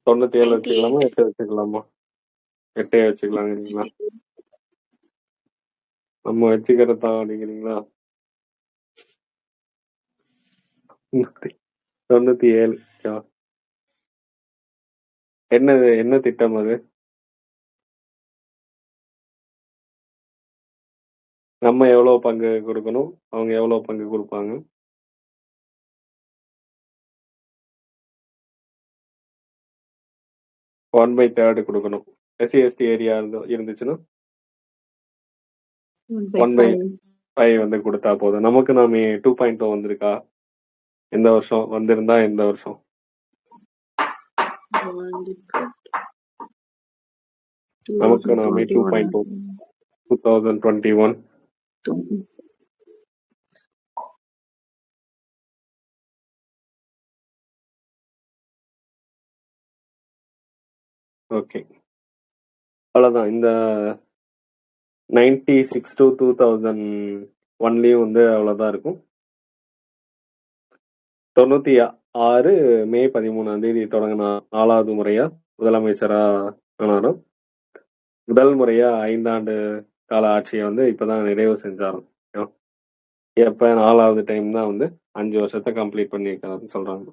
Speaker 1: 97 வச்சுக்கலாமா 8 வச்சுக்கலாமா? 8 வச்சுக்கலாங்கிறீங்களா? நம்ம வச்சுக்கிறதா அப்படிங்கிறீங்களா? 97. என்னது, என்ன திட்டம் அது? நம்ம எவ்வளோ பங்கு கொடுக்கணும், அவங்க எவ்வளோ பங்கு கொடுப்பாங்க? ஒன் பை தேர்டு கொடுக்கணும். எஸ்சி எஸ்டி ஏரியா இருந்துச்சுன்னா
Speaker 2: 1/5.
Speaker 1: 1/5 வந்து கொடுத்தா போதும். நமக்கு நாம 2.0 வந்திருக்கா? எந்த வருஷம் வந்திருந்தா எந்த வருஷம்? நமக்கு நாம 2.0 2021. ஓகே, அவ்வளோதான். இந்த 96 to 2001 வந்து அவ்வளோதான் இருக்கும். 96 மே 13 தொடங்கினா 4வது முறையா முதலமைச்சரா ஆனாலும் முதல் முறையா 5 ஆண்டு கால ஆட்சியை வந்து இப்பதான் நிறைவு செஞ்சாலும். எப்ப 4வது டைம் தான் வந்து 5 வருஷத்தை கம்ப்ளீட் பண்ணியிருக்காருன்னு சொல்றாங்க.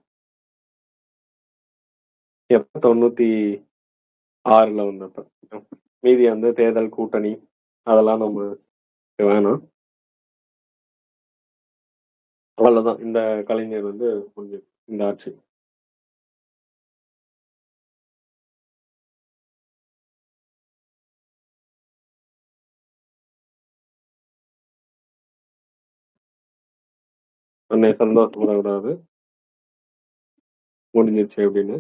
Speaker 1: எப்ப 96ல வந்தப்ப. மீதி வந்து தேர்தல் கூட்டணி அதெல்லாம் நம்ம வேணாம். அவ்வளவுதான், இந்த கலைஞர் வந்து முடிஞ்சு இந்த ஆட்சி. உன்னை சந்தோஷப்படக்கூடாது முடிஞ்சிருச்சு அப்படின்னு.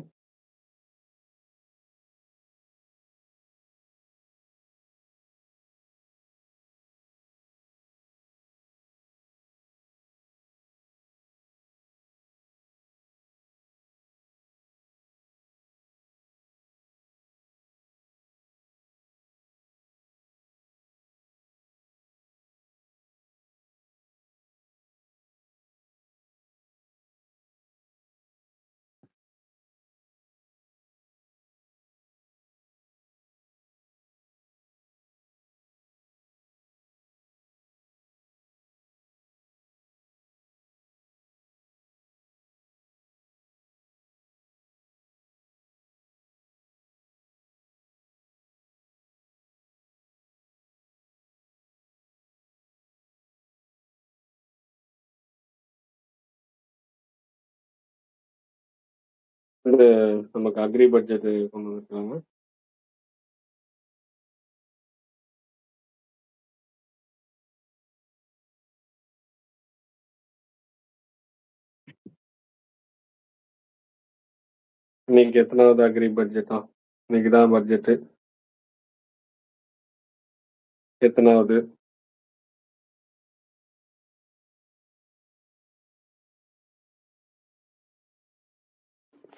Speaker 1: வந்து நமக்கு அக்ரி பட்ஜெட் கொண்டு வந்திருக்காங்க. இன்னைக்கு எத்தனாவது அக்ரி பட்ஜெட்டா? இன்னைக்குதான் பட்ஜெட். எத்தனாவது?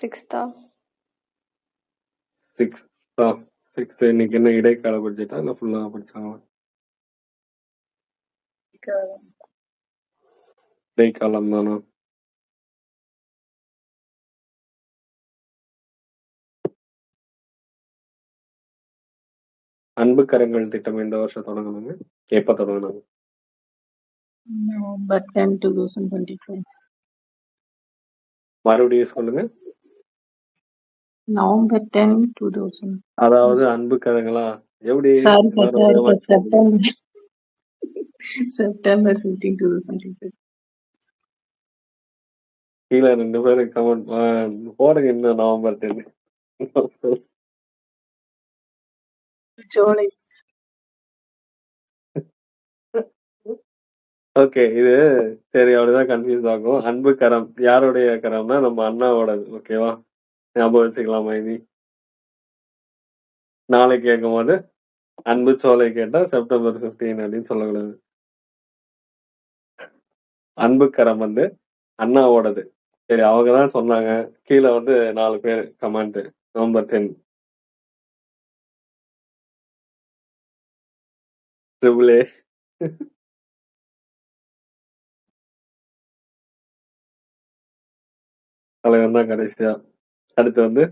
Speaker 3: 6th.
Speaker 1: 6th. இன்னைக்கு என்ன இடைக்கால பட்ஜெட்டா இல்ல ஃபுல்லா படிச்சாங்களா? இடைக்காலம் தானா? அன்பு கரங்கள் திட்டம் எந்த வருஷம் தொடங்கினாங்க? எப்ப தொடங்கினாங்க?
Speaker 2: November 10, 2025.
Speaker 1: மறுபடியும் சொல்லுங்க.
Speaker 2: November 10, 2000.
Speaker 1: அதாவது அன்பு கரங்களா எப்படி?
Speaker 2: Sorry, sir.
Speaker 1: மறுபடியும்
Speaker 2: September. September 15, 2025.
Speaker 1: கீழே 2 பேரும் கமெண்ட் போடுங்க. இன்னும் நவம்பர் 10.
Speaker 2: July.
Speaker 1: ஓகே, இது சரி, அப்படிதான் கன்ஃபியூஸ் ஆகும். அன்பு கரம் யாருடைய கரம்னா நம்ம அண்ணாவோடது. ஓகேவா? ஞாபகம் வச்சுக்கலாமா? இது நாளைக்கு கேட்கும் போது அன்பு சோலை கேட்டா செப்டம்பர் 15 அப்படின்னு சொல்லக்கூடாது. அன்பு கரம் வந்து அண்ணாவோடது. சரி, அவங்க தான் சொன்னாங்க. கீழே வந்து 4 பேர் கமெண்ட் நவம்பர் 10. Triple A. தலைவன் தான் கடைசியா. அடுத்து வந்து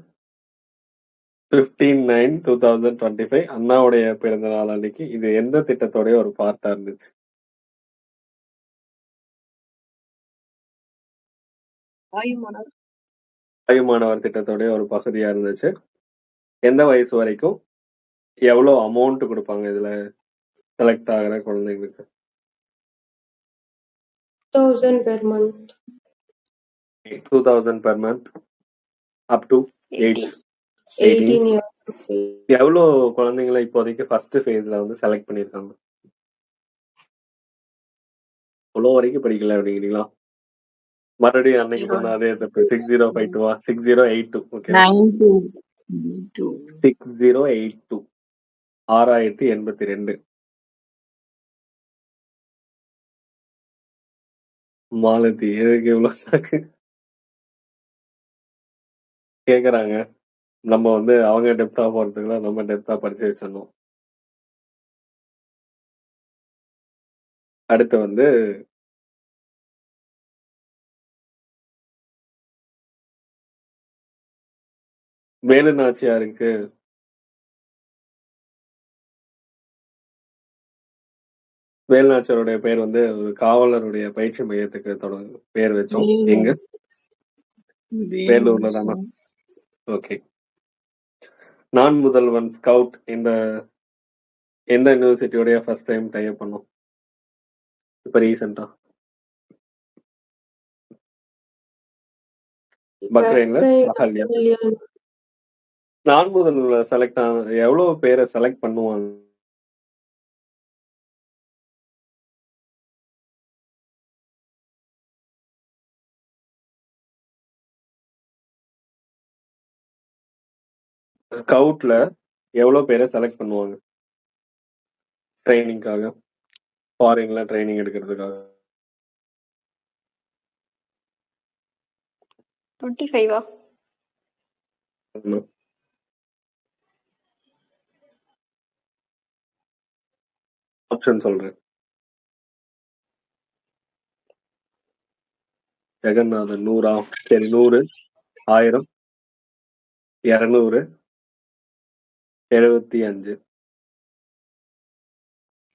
Speaker 1: 15/9/2025 அண்ணாவுடைய பிறந்த நாள் அன்னைக்கு இது எந்த திட்டத்தோடைய ஒரு பார்ட்டா இருந்துச்சு? தாயுமானவர் திட்டத்தோடைய ஒரு பகுதியா இருந்துச்சு. எந்த வயசு வரைக்கும் எவ்வளவு அமௌண்ட் கொடுப்பாங்க இதுல செலக்ட் ஆகிற குழந்தைங்களுக்கு?
Speaker 5: 1000 per month.
Speaker 1: 2000 per month up to age 18.
Speaker 5: 18 years. Okay.
Speaker 1: எவ்வளோ குழந்தைங்களை இப்போதைக்கு ஃபர்ஸ்ட் ஃபேஸ்ல வந்து செலக்ட் பண்ணியிருக்காங்க? இவ்வளோ வரைக்கும் படிக்கல அப்படிங்கிறீங்களா? மறுபடியும் அன்னைக்கு பண்ண அதே தப்பு. 6052 6082. ஓகே,
Speaker 2: 92.
Speaker 1: 6082 6082. மாலதி எதுக்கு இவ்வளவு ஷாக்கு கேக்குறாங்க? நம்ம வந்து அவங்க டெப்தா போறதுக்குள்ள நம்ம டெப்தா படிச்சு வச்சிடணும். அடுத்து வந்து வேலு நாச்சியாருக்கு வேலு நாச்சியாருடைய பேர் வந்து ஒரு காவலருடைய பயிற்சி மையத்துக்கு பேர் வச்சோம். எங்க? வேலூர்ல தானா? ஓகே. நான் முதல்வன் ஸ்கவுட் இந்த எந்த யூனிவர்சிட்டியோடைய ஃபர்ஸ்ட் டைம் டைப் பண்ணோம் இப்ப ரீசெண்டா? பக்ரைன்ல அகல்யா. நான் முதல்ல செலக்ட் ஆன எவ்வளவு பேரை செலக்ட் பண்ணுவாங்க? ஸ்கவுட்ல எவ்வளவு பேரை செலக்ட் பண்ணுவாங்க ட்ரைனிங்காக, ஃபாரின்ல ட்ரைனிங் எடுக்கிறதுக்காக?
Speaker 3: 25
Speaker 1: ஆப்ஷன் சொல்றேன். ஜெகநாதன் 100. சரி, 100, 1000, 200, 75.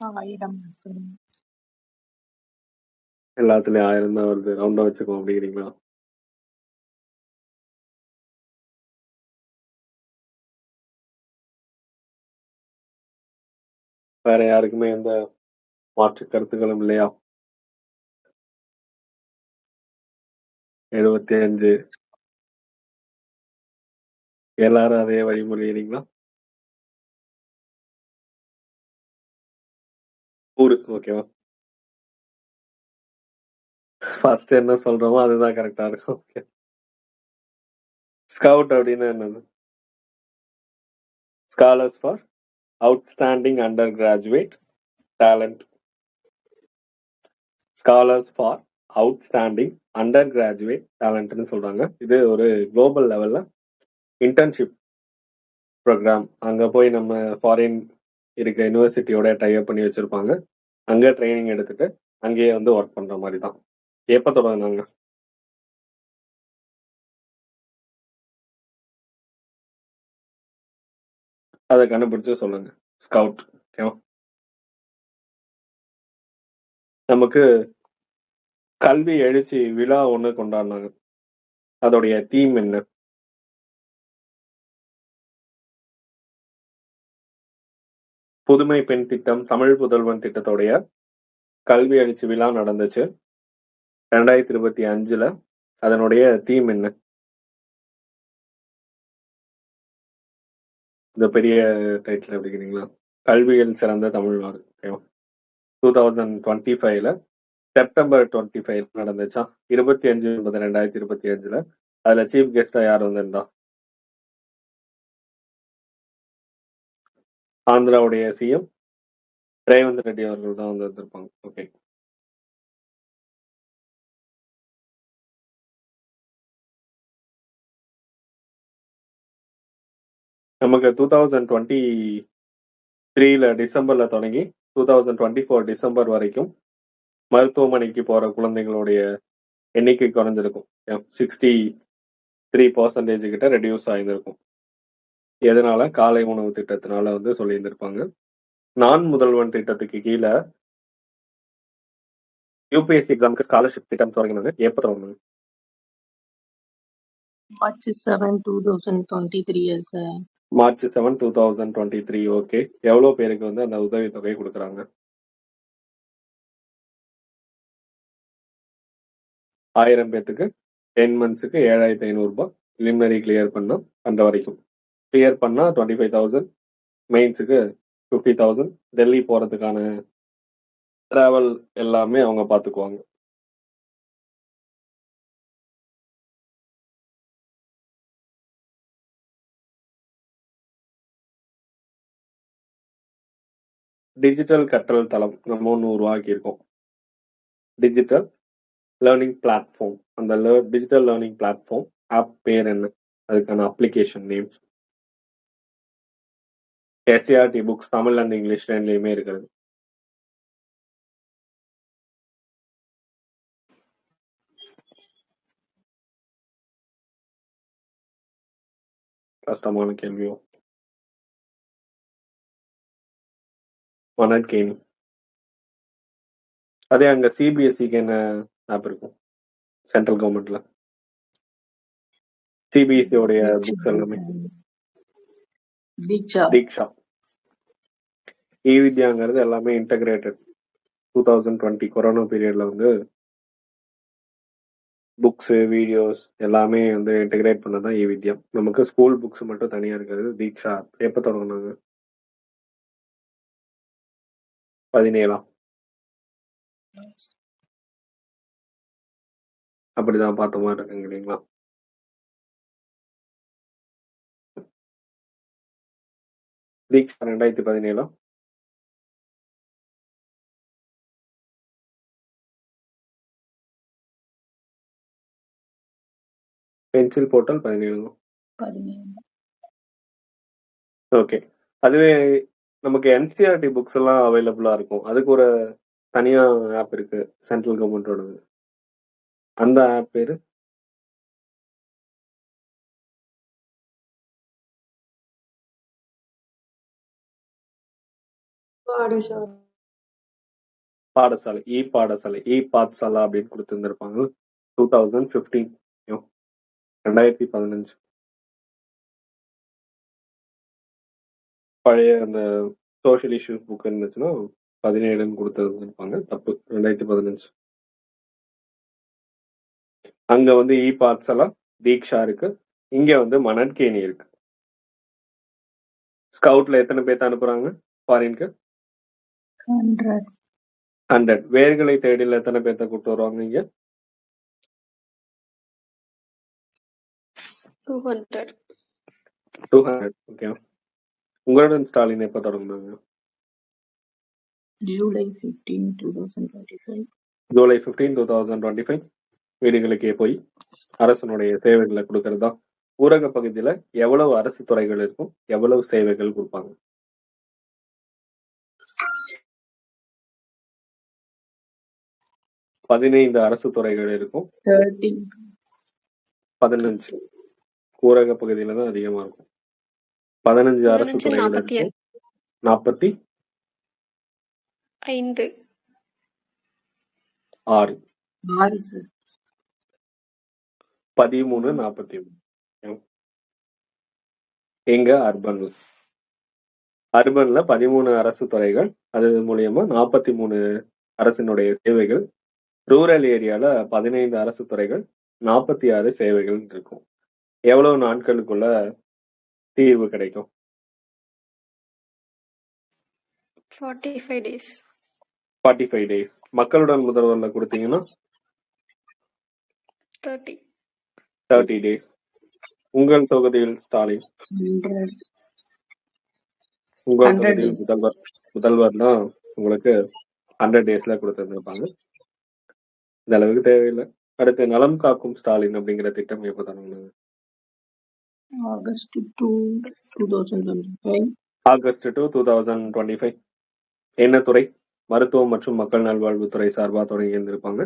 Speaker 2: 1000.
Speaker 1: எல்லாத்துலயும் 1000 தான் வருது. ரவுண்டா வச்சுக்கோ அப்படிங்கிறீங்களா? வேற யாருக்குமே எந்த மாற்று கருத்துக்களும் இல்லையா? 75. எல்லாரும் அதே வழிமுறைங்களா? 100. ஓகேவா? ஃபர்ஸ்ட் என்ன சொல்றோமோ அதுதான் கரெக்டா இருக்கும். ஓகே. ஸ்கவுட் அப்படின்னா என்னது? Scholars for outstanding undergraduate talent. Scholars for outstanding undergraduate டேலண்ட்னு சொல்றாங்க. இது ஒரு குளோபல் லெவல்ல இன்டர்ன்ஷிப் ப்ரோக்ராம். அங்க போய் நம்ம ஃபாரின் இருக்க யூனிவர்சிட்டியோட டைப் பண்ணி வச்சிருப்பாங்க. அங்க ட்ரைனிங் எடுத்துட்டு அங்கேயே வந்து ஒர்க் பண்ற மாதிரி தான். எப்ப தொடங்கினாங்க? அதை கண்டுபிடிச்சு சொல்லுங்க. ஸ்கவுட். ஓகேவா? நமக்கு கல்வி எழுச்சி விழா ஒண்ணு கொண்டாடினாங்க. அதோடைய தீம் என்ன? புதுமை பெண் திட்டம், தமிழ் புதல்வன் திட்டத்தோடைய கல்வி எழுச்சி விழா நடந்துச்சு 2025. அதனுடைய தீம் என்ன? இந்த பெரிய டைட்டில் அப்படிங்கிறீங்களா? கல்வியில் சிறந்த தமிழ்நாடு. 2025 செப்டம்பர் 25 நடந்துச்சா? 25/9/2025. அதுல சீஃப் கெஸ்டா யார் வந்திருந்தா? ஆந்திராவுடைய சிஎம் ரேவந்த் ரெட்டி அவர்கள் தான் வந்திருப்பாங்க. ஓகே. நமக்கு 2023 டிசம்பர்ல தொடங்கி 2024 டிசம்பர் வரைக்கும் மருத்துவமனைக்கு போற குழந்தைகளுடைய எண்ணிக்கை குறைஞ்சிருக்கும். 63% கிட்ட ரெடியூஸ் ஆயிருந்திருக்கும். எதனால? காலை உணவு திட்டத்தினால வந்து சொல்லியிருந்திருப்பாங்க. நான் முதல்வன் திட்டத்துக்கு கீழே யூபிஎஸ்சி எக்ஸாமுக்கு ஸ்காலர்ஷிப் திட்டம் தொடங்கினாங்க. எப்ப தொடங்கினாங்க?
Speaker 2: March 7, 2023 sir.
Speaker 1: March 7, 2023. ஓகே. எவ்வளவு பேருக்கு வந்து அந்த உதவி தொகை கொடுக்குறாங்க? 1000 பேத்துக்கு 10 மந்த்ஸுக்கு 7500 ரூபாய் preliminary கிளியர் பண்ற வரைக்கும். கிளியர் பண்ணா 25,000, மெயின்ஸுக்கு 50,000. டெல்லி போறதுக்கான டிராவல் எல்லாமே அவங்க பாத்துக்குவாங்க. டிஜிட்டல் கற்றல் தளம் நம்ம ஒன்று உருவாக்கியிருக்கோம். Digital learning platform. அந்த டிஜிட்டல் லேர்னிங் பிளாட்ஃபார்ம் ஆப் பேர் என்ன, அதுக்கான application names SART books Tamil and English ரெண்டுலையுமே இருக்கிறது. கஷ்டமான கேள்வியோ. மனக்கேணி. அதே அங்க சிபிஎஸ்சிக்கு என்ன ஆப் இருக்கும் சென்ட்ரல் கவர்மெண்ட்ல? சிபிஎஸ்சி உடைய புக்ஸ் எல்லாமே தீக்ஷா. வித்யாங்கிறது எல்லாமே இன்டகிரேட்டட். 2020 கொரோனா பீரியட்ல வந்து புக்ஸ் வீடியோஸ் எல்லாமே வந்து இன்டகிரேட் பண்ணதான் வித்யா. நமக்கு ஸ்கூல் புக்ஸ் மட்டும் தனியா இருக்கிறது தீக்ஷா. எப்ப தொடங்கினாங்க? 17 அப்படிதான் பார்த்த மாதிரி இருக்குங்க இல்லைங்களா? தீக்ஷா 2017. Pencil portal 17. ஓகே. அதுவே நமக்கு என்சிஆர்டி புக்ஸ் எல்லாம் அவைலபிளா இருக்கும். அதுக்கு ஒரு தனியா ஆப் இருக்கு சென்ட்ரல் கவர்மெண்டோடது. அந்த ஆப் பேரு பாடசாலை. இ பாடசாலா அப்படின்னு கொடுத்துருந்துருப்பாங்க. 2015 2015 பழைய அந்த சோஷியல் இஷ்யூஸ் புக் இருந்துச்சுன்னா 17 கொடுத்துருப்பாங்க. தப்பு. 2015. அங்க வந்து இ பாட்சாலா தீக்ஷா இருக்கு. இங்க வந்து மணற்கேணி இருக்கு. ஸ்கவுட்ல எத்தனை பேர்த்த அனுப்புறாங்க ஃபாரின்க்கு? 100. வேர்களை தேடில எத்தனை பேர்த்த கூட்டு வருவாங்க இங்க?
Speaker 3: 200.
Speaker 1: 200. ஓகே. உங்களுடன் ஸ்டாலின் எப்ப தொடங்குனாங்க?
Speaker 2: July 15, 2025.
Speaker 1: ஜூலை 15, 2025 வீடுகளுக்கே போய் அரசனுடைய சேவைகளை கொடுக்கறதா. ஊரக பகுதியில எவ்வளவு அரசு துறைகள் இருக்கும், எவ்வளவு சேவைகள் கொடுப்பாங்க? 15 அரசு துறைகள் இருக்கும். 15 ஊரக பகுதியில தான் அதிகமா இருக்கும். 15 அரசு துறைகள் இருக்கும். 45 6 13 43. எங்க அர்பன்ல 13 அரசு துறைகள், அது மூலியமா 43 அரசினுடைய சேவைகள். ரூரல் ஏரியால 15 அரசு துறைகள், 46 சேவைகள் இருக்கும். எவ்வளவு நாட்களுக்குள்ள தீர்வு கிடைக்கும்?
Speaker 3: 45 days.
Speaker 1: 45 days. மக்களுடன் முதல்வர்ல கொடுத்தீங்கன்னா 30 days. உங்கள் தொகுதியில் ஸ்டாலின்,
Speaker 2: 100.
Speaker 1: உங்கள் தொகுதியில் முதல்வர் தான் உங்களுக்கு 100 daysல கொடுத்துருப்பாங்க. இந்த அளவுக்கு தேவையில்லை. அடுத்து நலம் காக்கும் ஸ்டாலின் அப்படிங்கிற திட்டம் எப்ப தொடங்கினாங்க?
Speaker 2: August 2, 2025.
Speaker 1: ஆகஸ்ட் 2, 2025. என்ன துறை? மருத்துவம் மற்றும் மக்கள் நல்வாழ்வுத்துறை சார்பா தொடங்கி இருந்திருப்பாங்க.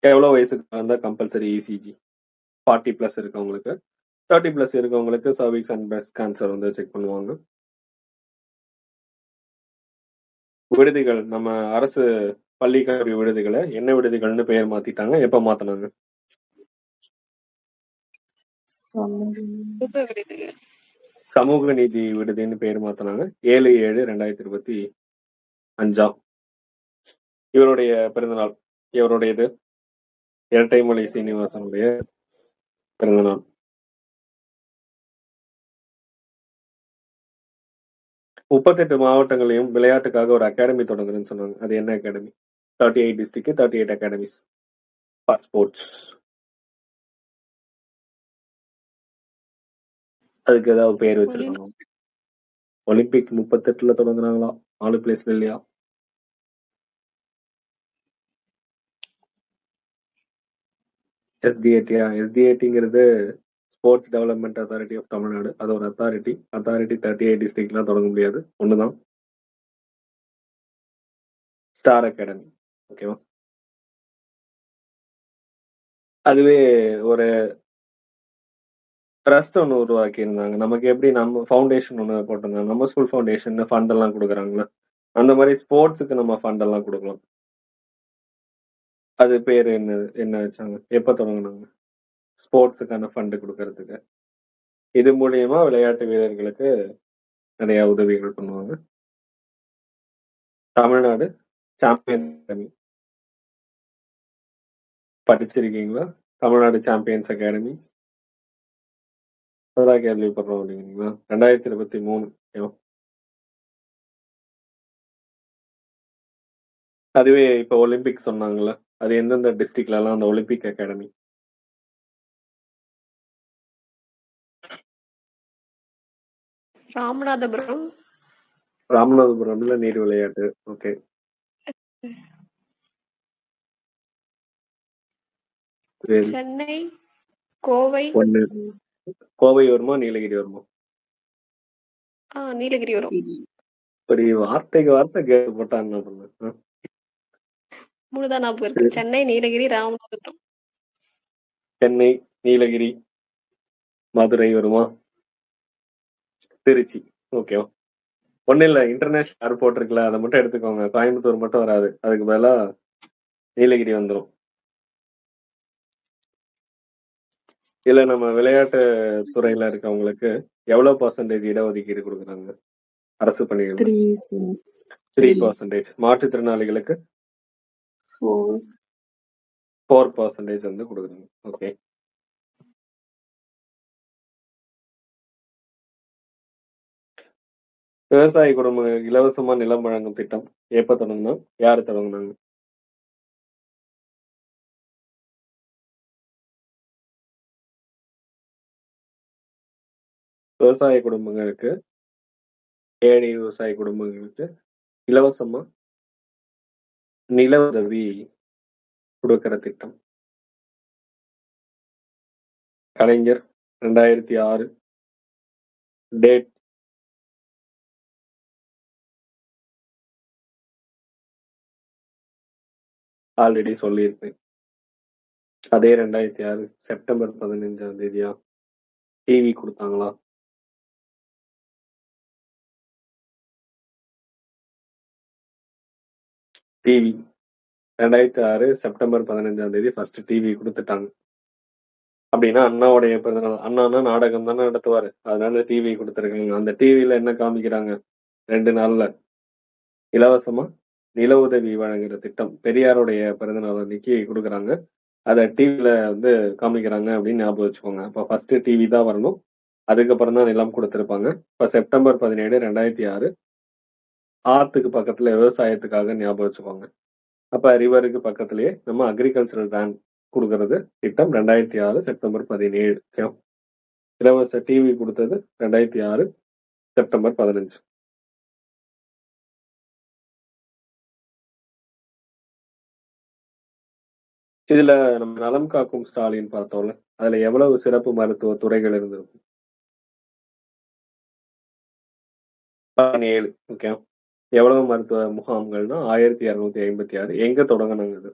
Speaker 1: எவ்வளவு வயசுக்கு வந்தா கம்பல்சரி இசிஜி? 40+ இருக்கவங்களுக்கு. 30+ இருக்கவங்களுக்கு சர்விக்ஸ் அண்ட் பிரஸ்ட் கேன்சர் வந்து செக் பண்ணுவாங்க. விடுதிகள், நம்ம அரசு பள்ளி கல்வி விடுதிகளை என்ன விடுதிகள்னு பெயர் மாத்திட்டாங்க? எப்ப மாத்தினாங்க? சமூக நீதி விடுதின்னு பெயர் மாத்தினாங்க. 7/7/2025. இவருடைய பிறந்தநாள் இவருடையது இரட்டைமொழி சீனிவாசனுடைய பிறந்தநாள். முப்பத்தெட்டு மாவட்டங்களையும் விளையாட்டுக்காக ஒரு அகாடமி தொடங்குறேன்னு சொன்னாங்க. அது என்ன academy? 38 district 38 academies for sports. அதுக்கு ஏதாவது பேர் வச்சிருக்காங்க? ஒலிம்பிக் 38ல தொடங்குறாங்களா? 4 பிளேஸ்ல இல்லையா? எஸ்டிஏடிங்கிறது sports development authority of Tamil Nadu. அது ஒரு அத்தாரிட்டி 38 டிஸ்ட்ரிக்ட்லாம் தொடங்க முடியாது, ஒண்ணுதான். ஸ்டார் அகாடமி, ஓகேவா? அதுவே ஒரு ட்ரஸ்ட் ஒன்று உருவாக்கி இருந்தாங்க. நமக்கு எப்படி நம்ம ஃபவுண்டேஷன் ஒன்று போட்டிருந்தாங்க, நம்ம ஸ்கூல் ஃபவுண்டேஷன் ஃபண்ட் எல்லாம் கொடுக்குறாங்களா, அந்த மாதிரி ஸ்போர்ட்ஸுக்கு நம்ம ஃபண்ட் எல்லாம் கொடுக்கலாம். அது பேர் என்ன வச்சாங்க, எப்போ தொடங்கினாங்க? ஸ்போர்ட்ஸுக்கான ஃபண்டு கொடுக்கறதுக்கு. இது மூலியமா விளையாட்டு வீரர்களுக்கு நிறைய உதவிகள் பண்ணுவாங்க. தமிழ்நாடு சாம்பியன் அகாடமி படிச்சிருக்கீங்களா? தமிழ்நாடு சாம்பியன்ஸ் அகாடமி அதான் கேள்விப்படுறோம் அப்படிங்களா? 2023. அதுவே இப்போ ஒலிம்பிக் சொன்னாங்கல்ல, அது எந்தெந்த டிஸ்ட்ரிக்ட்ல எல்லாம் அந்த ஒலிம்பிக் அகாடமி?
Speaker 3: ராமநாதபுரம்,
Speaker 1: ராமநாதபுரம்ல நீர் விளையாட்டு. ஓகே,
Speaker 3: சென்னை, கோவை.
Speaker 1: ஒண்ணு. கோவை வருமா நீலகிரி வருமா?
Speaker 3: நீலகிரி வரும்.
Speaker 1: இப்படி வார்த்தைக்கு வார்த்தை கேட்டு போட்டா என்ன பண்ண?
Speaker 3: 3 தான் ஞாபகம் இருக்கு. சென்னை, நீலகிரி, ராமநாதபுரம்.
Speaker 1: சென்னை, நீலகிரி, மதுரை வருமா? திருச்சி. ஓகேவா? ஒன்றும் இல்லை, இன்டர்நேஷனல் ஏர்போர்ட் இருக்குல்ல, அதை மட்டும் எடுத்துக்கோங்க. கோயம்புத்தூர் மட்டும் வராது, அதுக்கு பதிலாக நீலகிரி வந்துடும். இல்லை, நம்ம விளையாட்டு துறையில் இருக்கவங்களுக்கு எவ்வளோ % இடஒதுக்கீடு கொடுக்குறாங்க அரசு பணிகள்? 3%. மாற்றுத்திறனாளிகளுக்கு 4% வந்து கொடுக்குறாங்க. ஓகே, விவசாய குடும்பங்களுக்கு இலவசமா நிலம் வழங்கும் திட்டம் எப்ப தொடங்கினா, யாரு தொடங்கினாங்க? விவசாய குடும்பங்களுக்கு, ஏழை விவசாய குடும்பங்களுக்கு இலவசமா நில உதவி கொடுக்கிற திட்டம். கலைஞர் 2006. டேட் ஆல்ரெடி சொல்லியிருப்பேன். அதே 2006 செப்டம்பர் 15 டிவி கொடுத்தாங்களா? டிவி 2006 செப்டம்பர் 15 ஃபர்ஸ்ட் டிவி கொடுத்துட்டாங்க. அப்படின்னா அண்ணாவுடைய பிறந்தநாள். அண்ணானா நாடகம் தானே நடத்துவாரு, அதனால டிவி கொடுத்துருக்காங்க. அந்த டிவியில என்ன காமிக்கிறாங்க? 2 நாள்ல இலவசமா நில உதவி வழங்குற திட்டம் பெரியாருடைய பிறந்தநாள் அன்னைக்கு கொடுக்குறாங்க. அதை டிவியில வந்து காமிக்கிறாங்க அப்படின்னு ஞாபகம் வச்சுக்கோங்க. இப்போ ஃபர்ஸ்ட் டிவி தான் வரணும், அதுக்கப்புறம் தான் நிலம் கொடுத்துருப்பாங்க. இப்போ செப்டம்பர் 17, 2006 ஆத்துக்கு பக்கத்துல விவசாயத்துக்காக ஞாபகம் வச்சுக்கோங்க. அப்ப ரிவருக்கு பக்கத்துலயே நம்ம அக்ரிகல்ச்சரல் லேண்ட் கொடுக்கறது திட்டம் 2006 செப்டம்பர் 17. இலவச டிவி கொடுத்தது 2006 செப்டம்பர் 15. இதுல நம்ம நலம் காக்கும் ஸ்டாலின் பார்த்தோம்ல, அதுல எவ்வளவு சிறப்பு மருத்துவ துறைகள் இருந்திருக்கும்? 17. ஓகே, எவ்வளவு மருத்துவ முகாம்கள்னா 1256. எங்க தொடங்கினாங்க அது?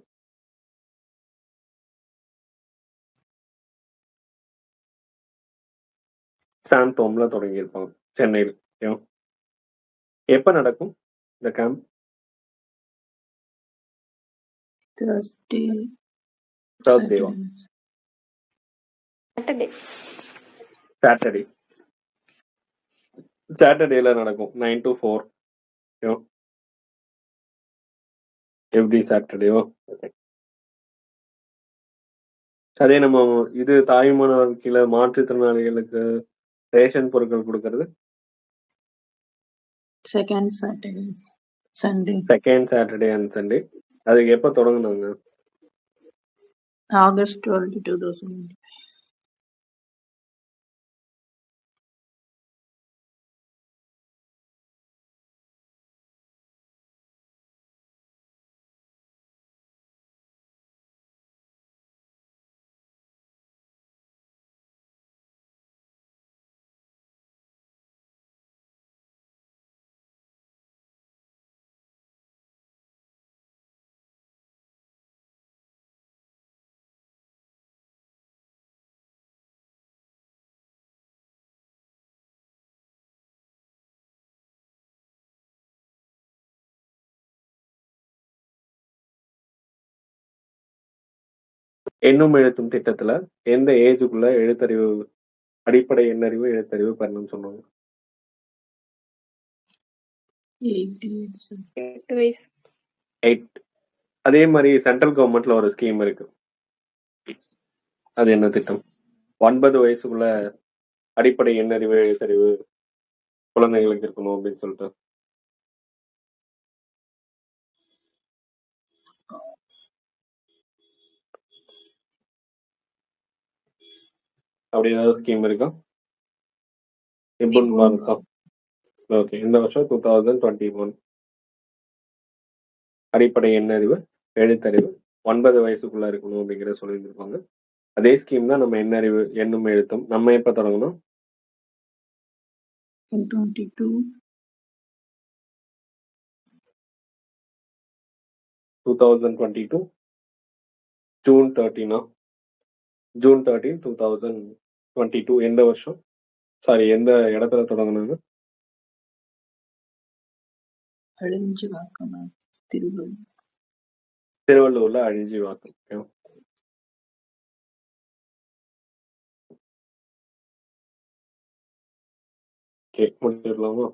Speaker 1: சாந்தோம்ல தொடங்கியிருப்பாங்க, சென்னையில். எப்ப நடக்கும் இந்த கேம்ப்? தேர்ஸ்டேவா? சாட்டர்டே. சாட்டர்டேல நடக்கும் 9 to 4. எவ்ரி சாட்டர்டேவோ? அதே நம்ம இது தாய்மானவர் கீழ மாற்றுத்திறனாளிகளுக்கு ரேஷன் பொருட்கள் குடுக்கறது?
Speaker 2: Second Saturday, Sunday,
Speaker 1: second Saturday and Sunday. அதுக்கு எப்ப தொடங்குனாங்க?
Speaker 2: August 12, 2000.
Speaker 1: எண்ணும் எழுத்தும் திட்டத்துல எந்த ஏஜுக்குள்ள எழுத்தறிவு அடிப்படை எண்ணறிவு, எழுத்தறிவு பெறணும்னு சொன்னாங்க?
Speaker 2: 8 years, sir.
Speaker 3: 8 வயசு.
Speaker 1: 8. அதே மாரி சென்ட்ரல் கவர்மெண்ட்ல ஒரு ஸ்கீம் இருக்கு. அது என்ன திட்டம்? 9 வயசுக்குள்ள அடிப்படை எண்ணறிவு, எழுத்தறிவு குழந்தைகளுக்கு இருக்கணும் அப்படின்னு சொல்லிட்டு. அப்படி ஏதாவது ஸ்கீம் இருக்கா? நிபுன் பாரதா? ஓகே. இந்த வருஷம் 2021 அடிப்படை எண்ணறிவு, எழுத்தறிவு 9 வயசுக்குள்ள இருக்கணும் அப்படிங்கிற சொல்லியிருந்திருப்பாங்க. அதே ஸ்கீம் தான் நம்ம எண்ணறிவு, எண்ணும் எழுத்தும். நம்ம எப்ப தொடங்கணும்?
Speaker 2: 2022,
Speaker 1: 2022 ஜூன் 13 ஜூன் 13, 2022 எந்த வருஷம்? சாரி, எந்த இடத்துல தொடங்குனாங்க?
Speaker 2: Alinjivakkam, Tiruvallur.
Speaker 1: திருவள்ளூர்ல அழிஞ்சிவாக்கம். ஓகே, முடிச்சிடலாமா?